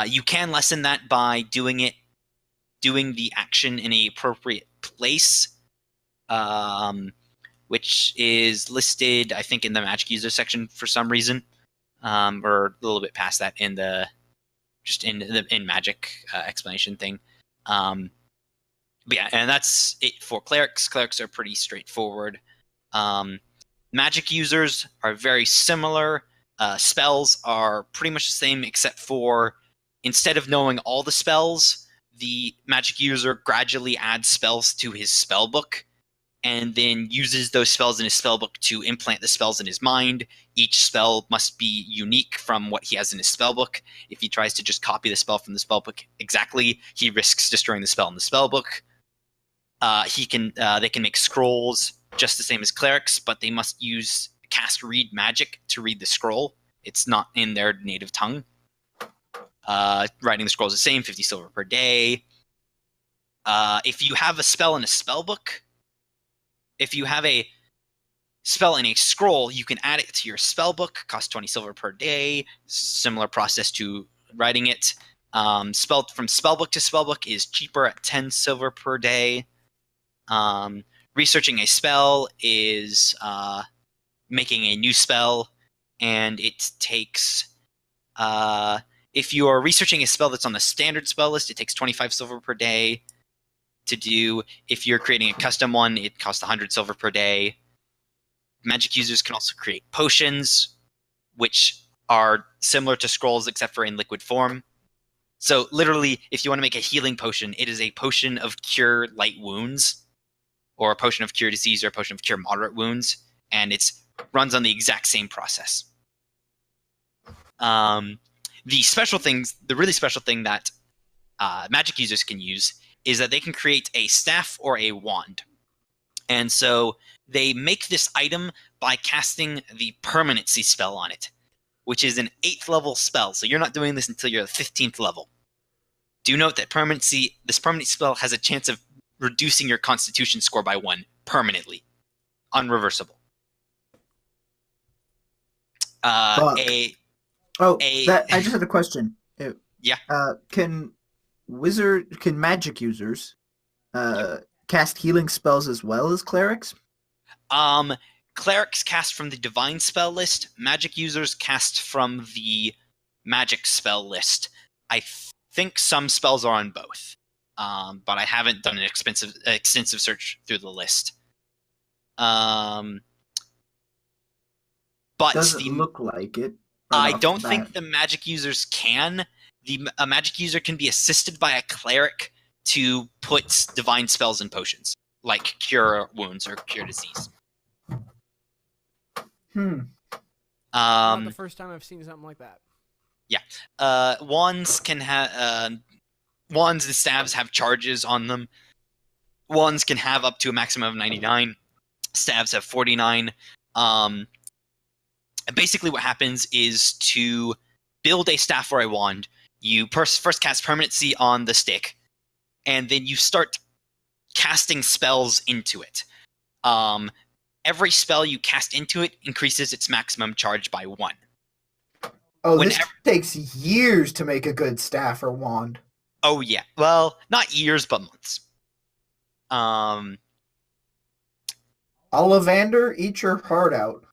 You can lessen that by doing the action in an appropriate place, which is listed, I think, in the magic user section for some reason, or a little bit past that in the magic explanation thing. But yeah, and that's it for clerics. Clerics are pretty straightforward. Magic users are very similar. Spells are pretty much the same, except for instead of knowing all the spells, the magic user gradually adds spells to his spell book and then uses those spells in his spell book to implant the spells in his mind. Each spell must be unique from what he has in his spell book. If he tries to just copy the spell from the spell book exactly, he risks destroying the spell in the spell book. They can make scrolls just the same as clerics, but they must use cast read magic to read the scroll. It's not in their native tongue. Writing the scroll is the same, 50 silver per day. If you have a spell in a spell book, if you have a spell in a scroll, you can add it to your spell book, costs 20 silver per day. Similar process to writing it. From spellbook to spellbook is cheaper at 10 silver per day. Researching a spell is making a new spell, and it takes if you are researching a spell that's on the standard spell list, it takes 25 silver per day to do. If you're creating a custom one, it costs 100 silver per day. Magic users can also create potions, which are similar to scrolls except for in liquid form. So literally, if you want to make a healing potion, it is a potion of cure light wounds, or a potion of cure disease, or a potion of cure moderate wounds, and it runs on the exact same process. The really special thing that magic users can use is that they can create a staff or a wand. And so they make this item by casting the permanency spell on it, which is an 8th level spell. So you're not doing this until you're the 15th level. Do note that this permanent spell has a chance of reducing your constitution score by 1 permanently. Unreversible. I just had a question. Yeah. Can magic users cast healing spells as well as clerics? Clerics cast from the divine spell list. Magic users cast from the magic spell list. I think some spells are on both, but I haven't done an extensive search through the list. But doesn't look like it. I don't think the magic users can. A magic user can be assisted by a cleric to put divine spells and potions, like cure wounds or cure disease. Not the first time I've seen something like that. Yeah. Wands can have wands and staves have charges on them. Wands can have up to a maximum of 99. Staves have 49. Basically what happens is to build a staff or a wand, you first cast permanency on the stick, and then you start casting spells into it. Every spell you cast into it increases its maximum charge by 1. This takes years to make a good staff or wand. Oh yeah. Well, not years, but months. Ollivander, eat your heart out.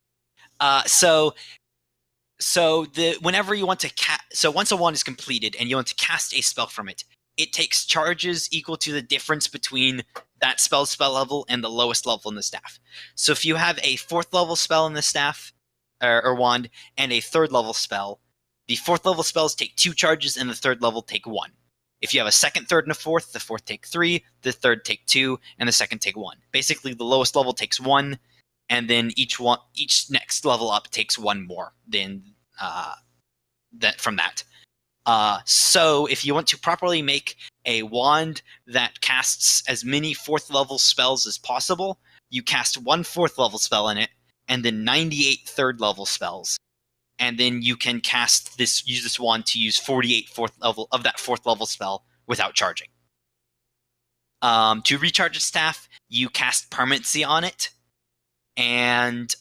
Whenever you want to so once a wand is completed and you want to cast a spell from it, it takes charges equal to the difference between that spell level and the lowest level in the staff. So if you have a 4th level spell in the staff or wand and a 3rd level spell, the 4th level spells take 2 charges and the 3rd level take 1. If you have a 2nd, 3rd, and a 4th, the 4th take 3, the 3rd take 2, and the 2nd take 1. Basically, the lowest level takes 1, and then each next level up takes 1 more than from that. So if you want to properly make a wand that casts as many 4th level spells as possible, you cast 1 4th level spell in it, and then 98 3rd level spells. And then you can use this wand to use 48 4th level of that 4th level spell without charging. To recharge a staff, you cast permanency on it, and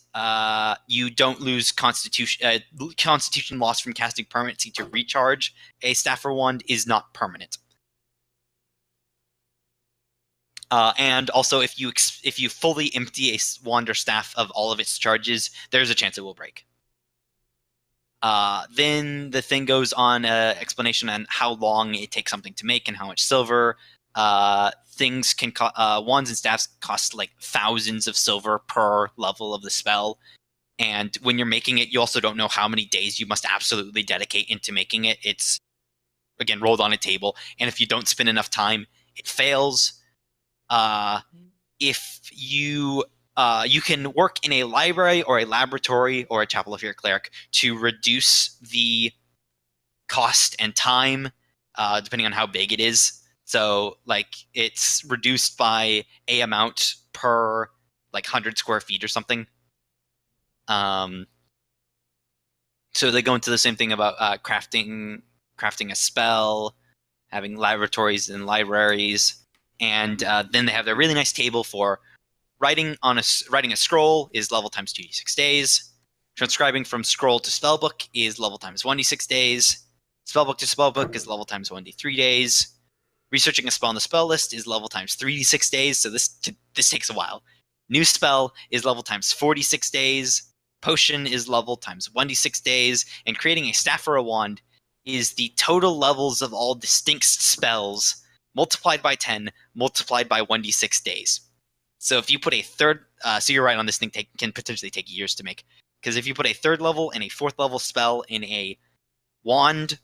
you don't lose constitution. Constitution loss from casting permanency to recharge a staff or wand is not permanent. And also, if you fully empty a wand or staff of all of its charges, there's a chance it will break. Then the thing goes on explanation on how long it takes something to make and how much silver. Things can wands and staffs cost like thousands of silver per level of the spell, and when you're making it, you also don't know how many days you must absolutely dedicate into making it. It's again rolled on a table, and if you don't spend enough time, it fails. If you can work in a library or a laboratory or a chapel if you're a cleric to reduce the cost and time, depending on how big it is. So, like, it's reduced by a amount per, like, 100 square feet or something. So they go into the same thing about crafting a spell, having laboratories and libraries, and then they have their really nice table for writing a scroll is level times 2d6 days. Transcribing from scroll to spellbook is level times 1d6 days. Spellbook to spellbook is level times 1d3 days. Researching a spell on the spell list is level times 3d6 days, so this takes a while. New spell is level times 46 days. Potion is level times 1d6 days. And creating a staff or a wand is the total levels of all distinct spells multiplied by 10, multiplied by 1d6 days. So if you put a third, so you're right on this thing can potentially take years to make. Because if you put a 3rd level and a 4th level spell in a wand,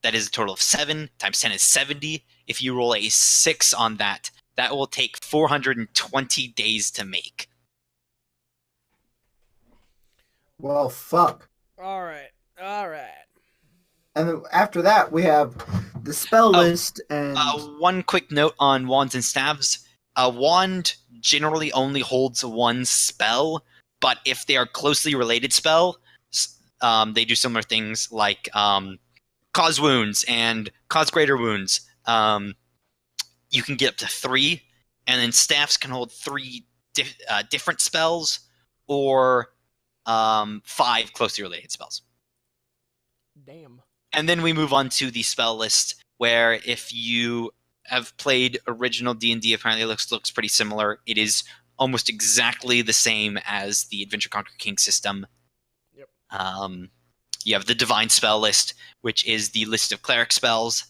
that is a total of 7 times 10 is 70. If you roll a 6 on that, That will take 420 days to make. Well, fuck. All right. And then after that, we have the spell list and... One quick note on wands and staves. A wand generally only holds one spell, but if they are closely related spells, they do similar things like cause wounds and cause greater wounds. You can get up to 3, and then staffs can hold 3 different spells or 5 closely related spells. Damn. And then we move on to the spell list, where if you have played original D&D, apparently it looks pretty similar. It is almost exactly the same as the Adventure Conquer King system. Yep. You have the Divine Spell list, which is the list of cleric spells,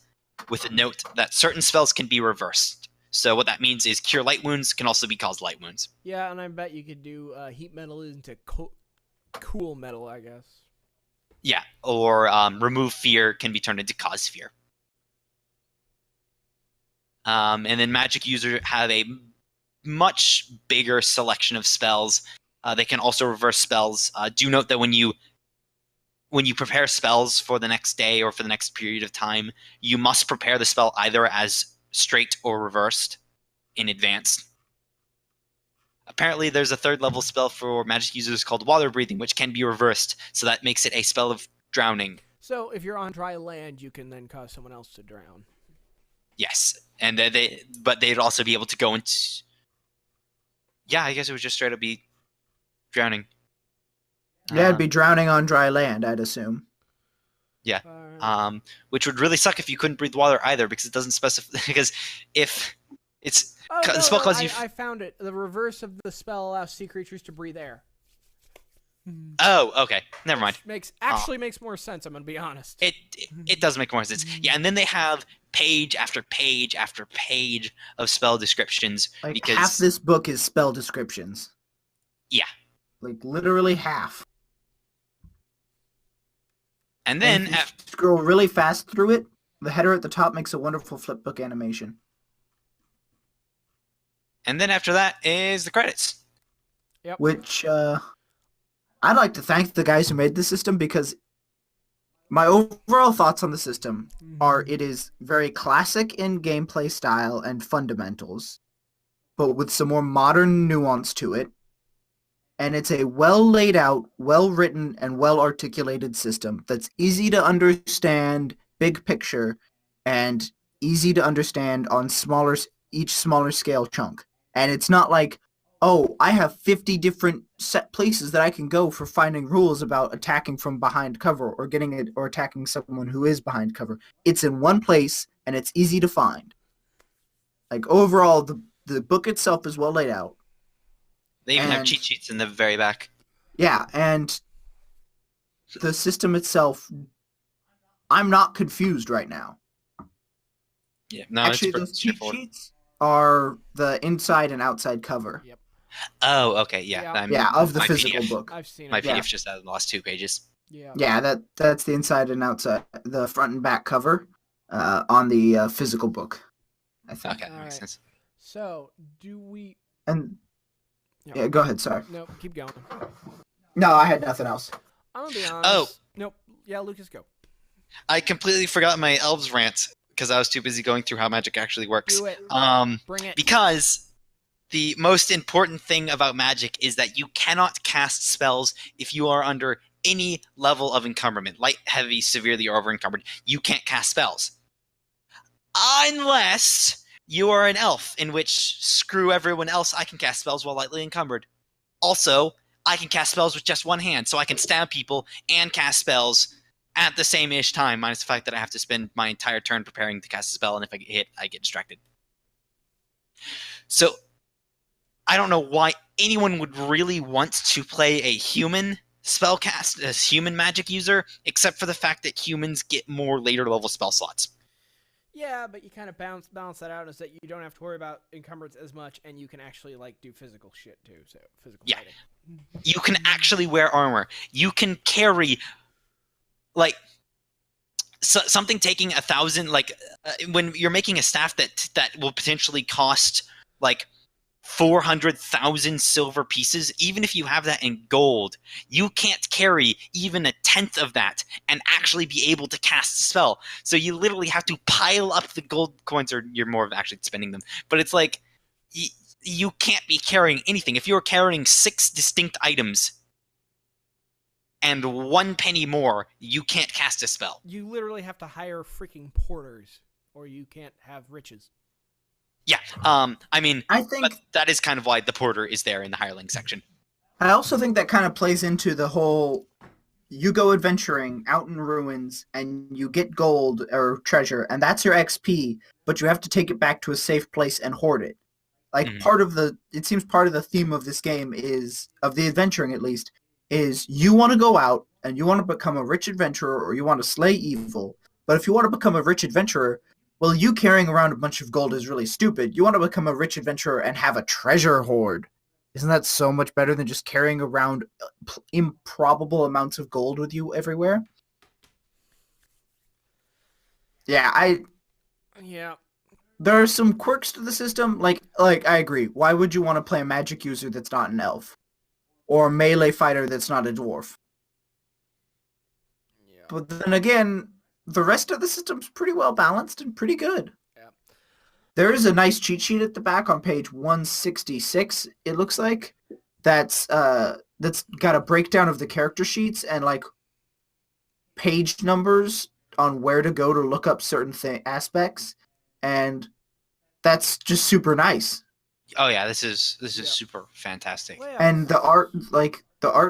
with a note that certain spells can be reversed. So what that means is Cure Light Wounds can also be caused light wounds. Yeah, and I bet you could do heat metal into cool metal, I guess. Yeah, or Remove Fear can be turned into Cause Fear. And then magic users have a much bigger selection of spells. They can also reverse spells. Do note that when you prepare spells for the next day or for the next period of time, you must prepare the spell either as straight or reversed in advance. Apparently, there's a 3rd level spell for magic users called Water Breathing, which can be reversed, so that makes it a spell of drowning. So if you're on dry land, you can then cause someone else to drown. Yes, and but they'd also be able to go into... Yeah, I guess it would just straight up be drowning. Yeah, it'd be drowning on dry land, I'd assume. Yeah, which would really suck if you couldn't breathe water either, because it doesn't specify... Because if it's... the spell causes you... I found it. The reverse of the spell allows sea creatures to breathe air. Oh, okay. Never mind. Makes more sense, I'm going to be honest. It does make more sense. Yeah, and then they have page after page after page of spell descriptions. Like, because half this book is spell descriptions. Yeah. Like, literally half. And then... if you scroll really fast through it, the header at the top makes a wonderful flipbook animation. And then after that is the credits. Yep. Which, I'd like to thank the guys who made the system, because my overall thoughts on the system are it is very classic in gameplay style and fundamentals, but with some more modern nuance to it. And it's a well laid out, well written, and well articulated system that's easy to understand, big picture, and easy to understand on each smaller scale chunk. And it's not like, oh, I have 50 different set places that I can go for finding rules about attacking from behind cover or getting it or attacking someone who is behind cover. It's in one place and it's easy to find. Like, overall, the book itself is well laid out. They even have cheat sheets in the very back. Yeah, and the system itself, I'm not confused right now. Yeah, no, actually, it's those cheat sheets are the inside and outside cover. Yep. Oh, okay, yeah. Of the my physical PDF. book. I've seen it. My PDF just added the last 2 pages. Yeah. Yeah, that's the inside and outside, the front and back cover on the physical book, I think. Okay, that makes sense. So, do we... And yeah, go ahead, sorry. No, keep going. No, I had nothing else. I'm going to be honest. Oh. Nope. Yeah, Lucas, go. I completely forgot my elves rant because I was too busy going through how magic actually works. Do it. Bring it. Because the most important thing about magic is that you cannot cast spells if you are under any level of encumberment. Light, heavy, severely, or over-encumbered. You can't cast spells. Unless you are an elf, in which, screw everyone else, I can cast spells while lightly encumbered. Also, I can cast spells with just one hand, so I can stab people and cast spells at the same-ish time, minus the fact that I have to spend my entire turn preparing to cast a spell, and if I get hit, I get distracted. So, I don't know why anyone would really want to play a human spellcast, a human magic user, except for the fact that humans get more later-level spell slots. Yeah, but you kind of balance that out is that you don't have to worry about encumbrance as much, and you can actually do physical shit too. So physical fighting. You can actually wear armor. You can carry something taking 1,000. When you're making a staff that will potentially cost like 400,000 silver pieces, even if you have that in gold, you can't carry even a tenth of that and actually be able to cast a spell. So you literally have to pile up the gold coins, or you're more of actually spending them. But it's like, you can't be carrying anything. If you're carrying 6 distinct items and 1 penny more, you can't cast a spell. You literally have to hire freaking porters, or you can't have riches. Yeah, I mean, I think but that is kind of why the porter is there in the hireling section. I also think that kind of plays into the whole, you go adventuring out in ruins and you get gold or treasure, and that's your XP, but you have to take it back to a safe place and hoard it. Like it seems part of the theme of this game is, of the adventuring at least, is you want to go out and you want to become a rich adventurer, or you want to slay evil. But if you want to become a rich adventurer, well, you carrying around a bunch of gold is really stupid. You want to become a rich adventurer and have a treasure hoard. Isn't that so much better than just carrying around improbable amounts of gold with you everywhere? Yeah, there are some quirks to the system. Like I agree. Why would you want to play a magic user that's not an elf? Or a melee fighter that's not a dwarf? Yeah. But then again, the rest of the system's pretty well balanced and pretty good. Yeah. There is a nice cheat sheet at the back on page 166, it looks like, that's got a breakdown of the character sheets and like page numbers on where to go to look up certain aspects, and that's just super nice. Oh yeah, this is super fantastic. Well, And the art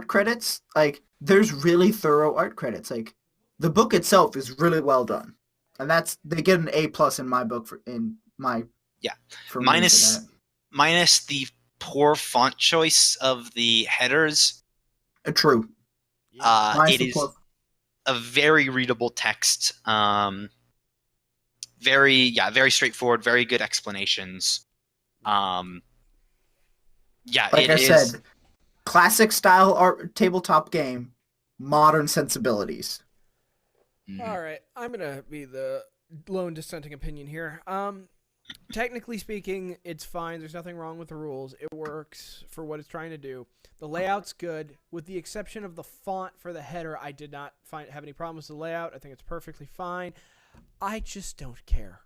credits, like there's really thorough art credits. Like the book itself is really well done, and they get an A+ in my book for minus the poor font choice of the headers. True. It is a very readable text. Very straightforward. Very good explanations. Like I said, classic style art tabletop game, modern sensibilities. All right, I'm gonna be the lone dissenting opinion here. Technically speaking, it's fine. There's nothing wrong with the rules. It works for what it's trying to do. The layout's good, with the exception of the font for the header. I did not have any problems with the layout. I think it's perfectly fine. I just don't care.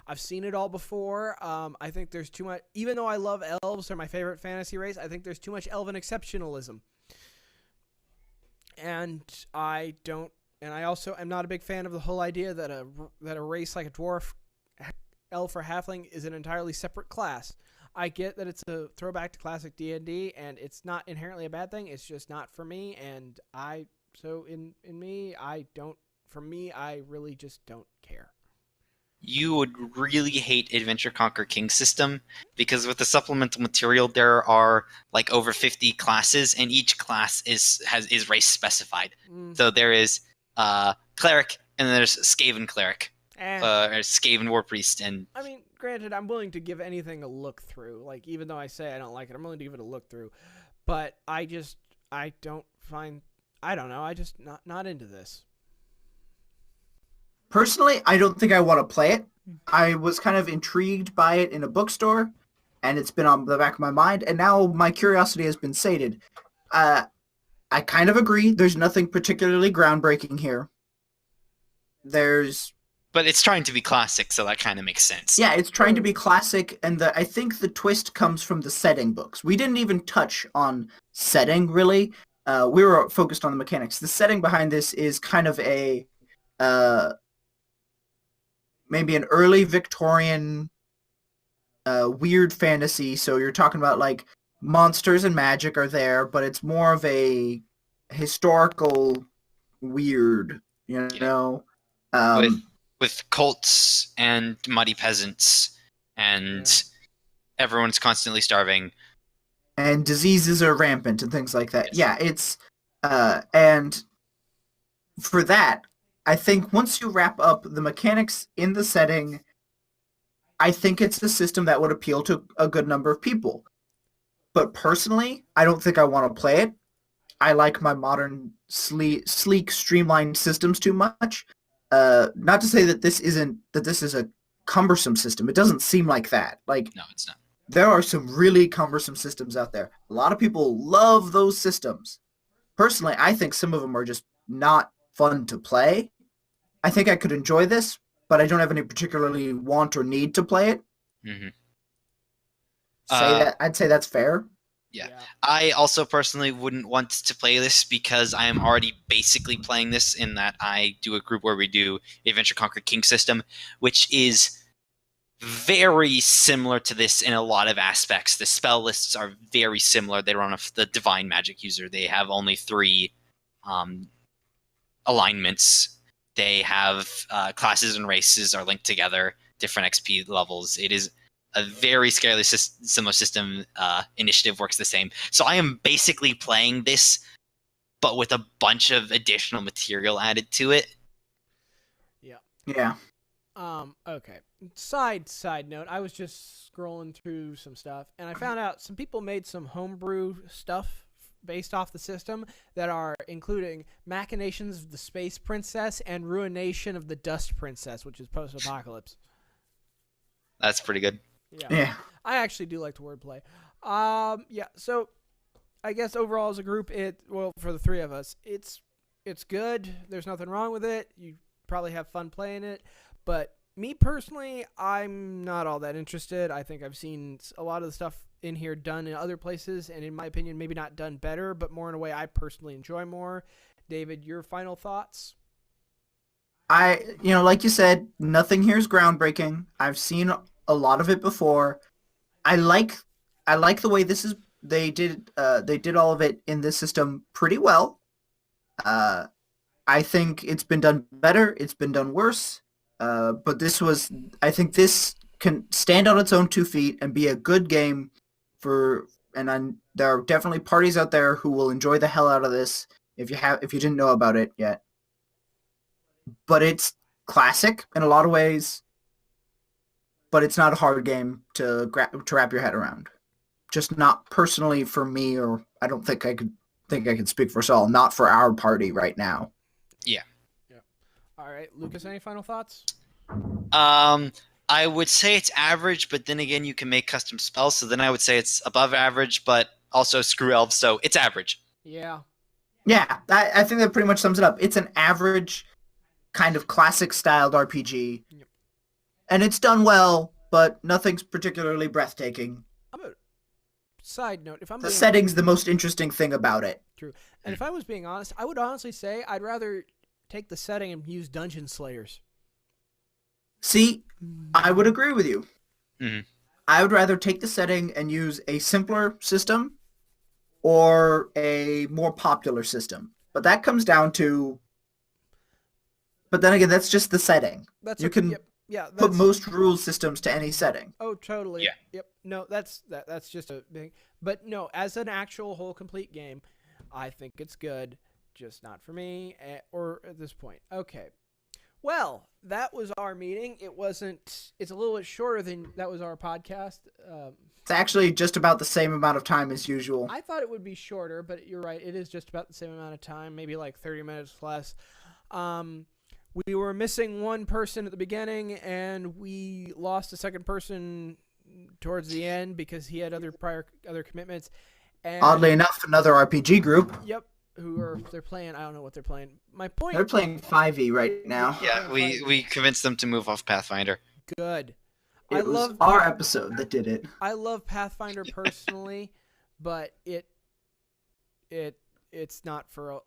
I've seen it all before. I think there's too much. Even though I love elves, they're my favorite fantasy race, I think there's too much elven exceptionalism. And I also am not a big fan of the whole idea that a race like a dwarf, elf, or halfling is an entirely separate class. I get that it's a throwback to classic D&D, and it's not inherently a bad thing. It's just not for me, and I really just don't care. You would really hate Adventure Conquer King system, because with the supplemental material there are like over 50 classes, and each class is race specified. So there is cleric, and then there's Skaven cleric, or Skaven war priest, and I mean, granted, I'm willing to give anything a look through. Like, even though I say I don't like it, I'm willing to give it a look through. But I just not into this. Personally, I don't think I want to play it. I was kind of intrigued by it in a bookstore, and it's been on the back of my mind, and now my curiosity has been sated. I kind of agree. There's nothing particularly groundbreaking here. But it's trying to be classic, so that kind of makes sense. Yeah, it's trying to be classic, and I think the twist comes from the setting books. We didn't even touch on setting, really. We were focused on the mechanics. The setting behind this is kind of a maybe an early Victorian weird fantasy. So you're talking about like monsters and magic are there, but it's more of a historical weird, you know. With cults and muddy peasants, and everyone's constantly starving. And diseases are rampant and things like that. Yes. Yeah, it's and for that, I think once you wrap up the mechanics in the setting, I think it's a system that would appeal to a good number of people. But personally, I don't think I want to play it. I like my modern, sleek, streamlined systems too much. Not to say that this is a cumbersome system. It doesn't seem like that. Like, No, it's not. there are some really cumbersome systems out there. A lot of people love those systems. Personally, I think some of them are just not fun to play. I think I could enjoy this, but I don't have any particularly want or need to play it. Mm-hmm. I'd say that's fair. Yeah. I also personally wouldn't want to play this because I am already basically playing this in that I do a group where we do Adventure Conquer King system, which is very similar to this in a lot of aspects. The spell lists are very similar. They run off the Divine Magic user. They have only 3 alignments. They have classes and races are linked together, different XP levels. It is a very similar system. Initiative works the same. So I am basically playing this, but with a bunch of additional material added to it. Yeah. Okay. Side note, I was just scrolling through some stuff, and I found out some people made some homebrew stuff based off the system that are including Machinations of the Space Princess and Ruination of the Dust Princess, which is post-apocalypse. That's pretty good. Yeah. I actually do like the wordplay. Yeah, so I guess overall as a group, for the 3 of us, it's good. There's nothing wrong with it. You probably have fun playing it. But me personally, I'm not all that interested. I think I've seen a lot of the stuff in here done in other places, and in my opinion, maybe not done better, but more in a way I personally enjoy more. David, your final thoughts? Like you said, nothing here is groundbreaking. I've seen a lot of it before. I like the way they did all of it in this system pretty well. I think it's been done better. It's been done worse. But I think this can stand on its own 2 feet and be a good game there are definitely parties out there who will enjoy the hell out of this if you didn't know about it yet. But it's classic in a lot of ways, but it's not a hard game to wrap your head around. Just not personally for me, or I don't think I could speak for us all, not for our party right now. Yeah. All right, Lucas, any final thoughts? I would say it's average, but then again, you can make custom spells, so then I would say it's above average, but also screw elves, so it's average. Yeah. Yeah, I think that pretty much sums it up. It's an average kind of classic-styled RPG, Yep. And it's done well, but nothing's particularly breathtaking. Side note, the setting's the most interesting thing about it. True. And if I was being honest, I would honestly say I'd rather take the setting and use Dungeon Slayers. See, I would agree with you. Mm-hmm. I would rather take the setting and use a simpler system or a more popular system. But that comes down to... But then again, that's just the setting. You can put most rule systems to any setting. Oh, totally. Yeah. Yep. No, that's just a big... But no, as an actual whole complete game, I think it's good. Just not for me, or at this point. Okay. Well, that was our meeting. It's a little bit shorter than that was our podcast. It's actually just about the same amount of time as usual. I thought it would be shorter, but you're right. It is just about the same amount of time, maybe like 30 minutes less. We were missing one person at the beginning, and we lost a second person towards the end because he had other commitments. And, oddly enough, another RPG group. Yep. They're playing, I don't know what they're playing. My point... They're playing 5e right now. Yeah, we convinced them to move off Pathfinder. Good. It was our episode that did it. I love Pathfinder personally, but it's not for...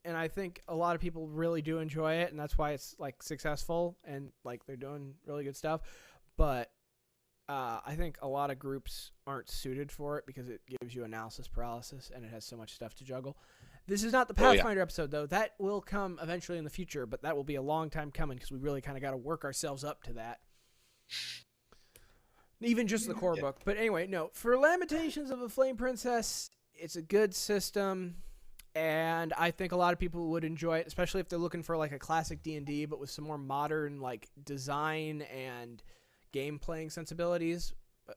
And I think a lot of people really do enjoy it, and that's why it's like successful, and like they're doing really good stuff. But I think a lot of groups aren't suited for it because it gives you analysis paralysis, and it has so much stuff to juggle. This is not the Pathfinder episode, though. That will come eventually in the future, but that will be a long time coming because we really kind of got to work ourselves up to that. Even just the core book. But anyway, no. For Lamentations of a Flame Princess, it's a good system, and I think a lot of people would enjoy it, especially if they're looking for like a classic D&D, but with some more modern like design and game playing sensibilities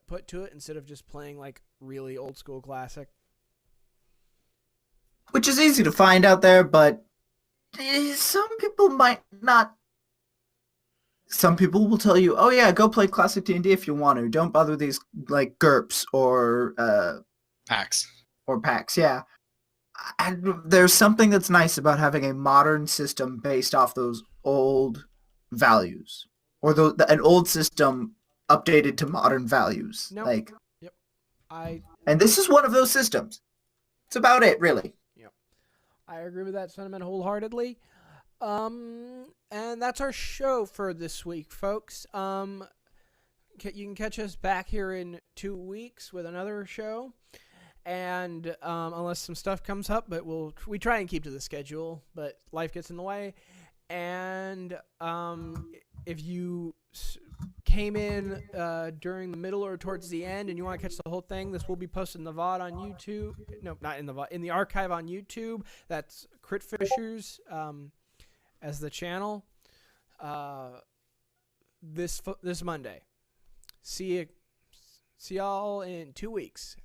put to it instead of just playing like really old school classic. Which is easy to find out there, but some people might not some people will tell you, "Oh yeah, go play classic D&D if you want to. Don't bother these like GURPS Packs. or packs." Yeah, and there's something that's nice about having a modern system based off those old values, or an old system updated to modern values. Nope. Like, Yep. and this is one of those systems. It's about it, really. Yep. I agree with that sentiment wholeheartedly. And that's our show for this week, folks. You can catch us back here in 2 weeks with another show. And unless some stuff comes up, but we try and keep to the schedule, but life gets in the way. And if you came in during the middle or towards the end and you want to catch the whole thing, this will be posted in the VOD on YouTube. No, not in the VOD, in the archive on YouTube. That's Crit Fishers as the channel. This Monday. See y'all in 2 weeks.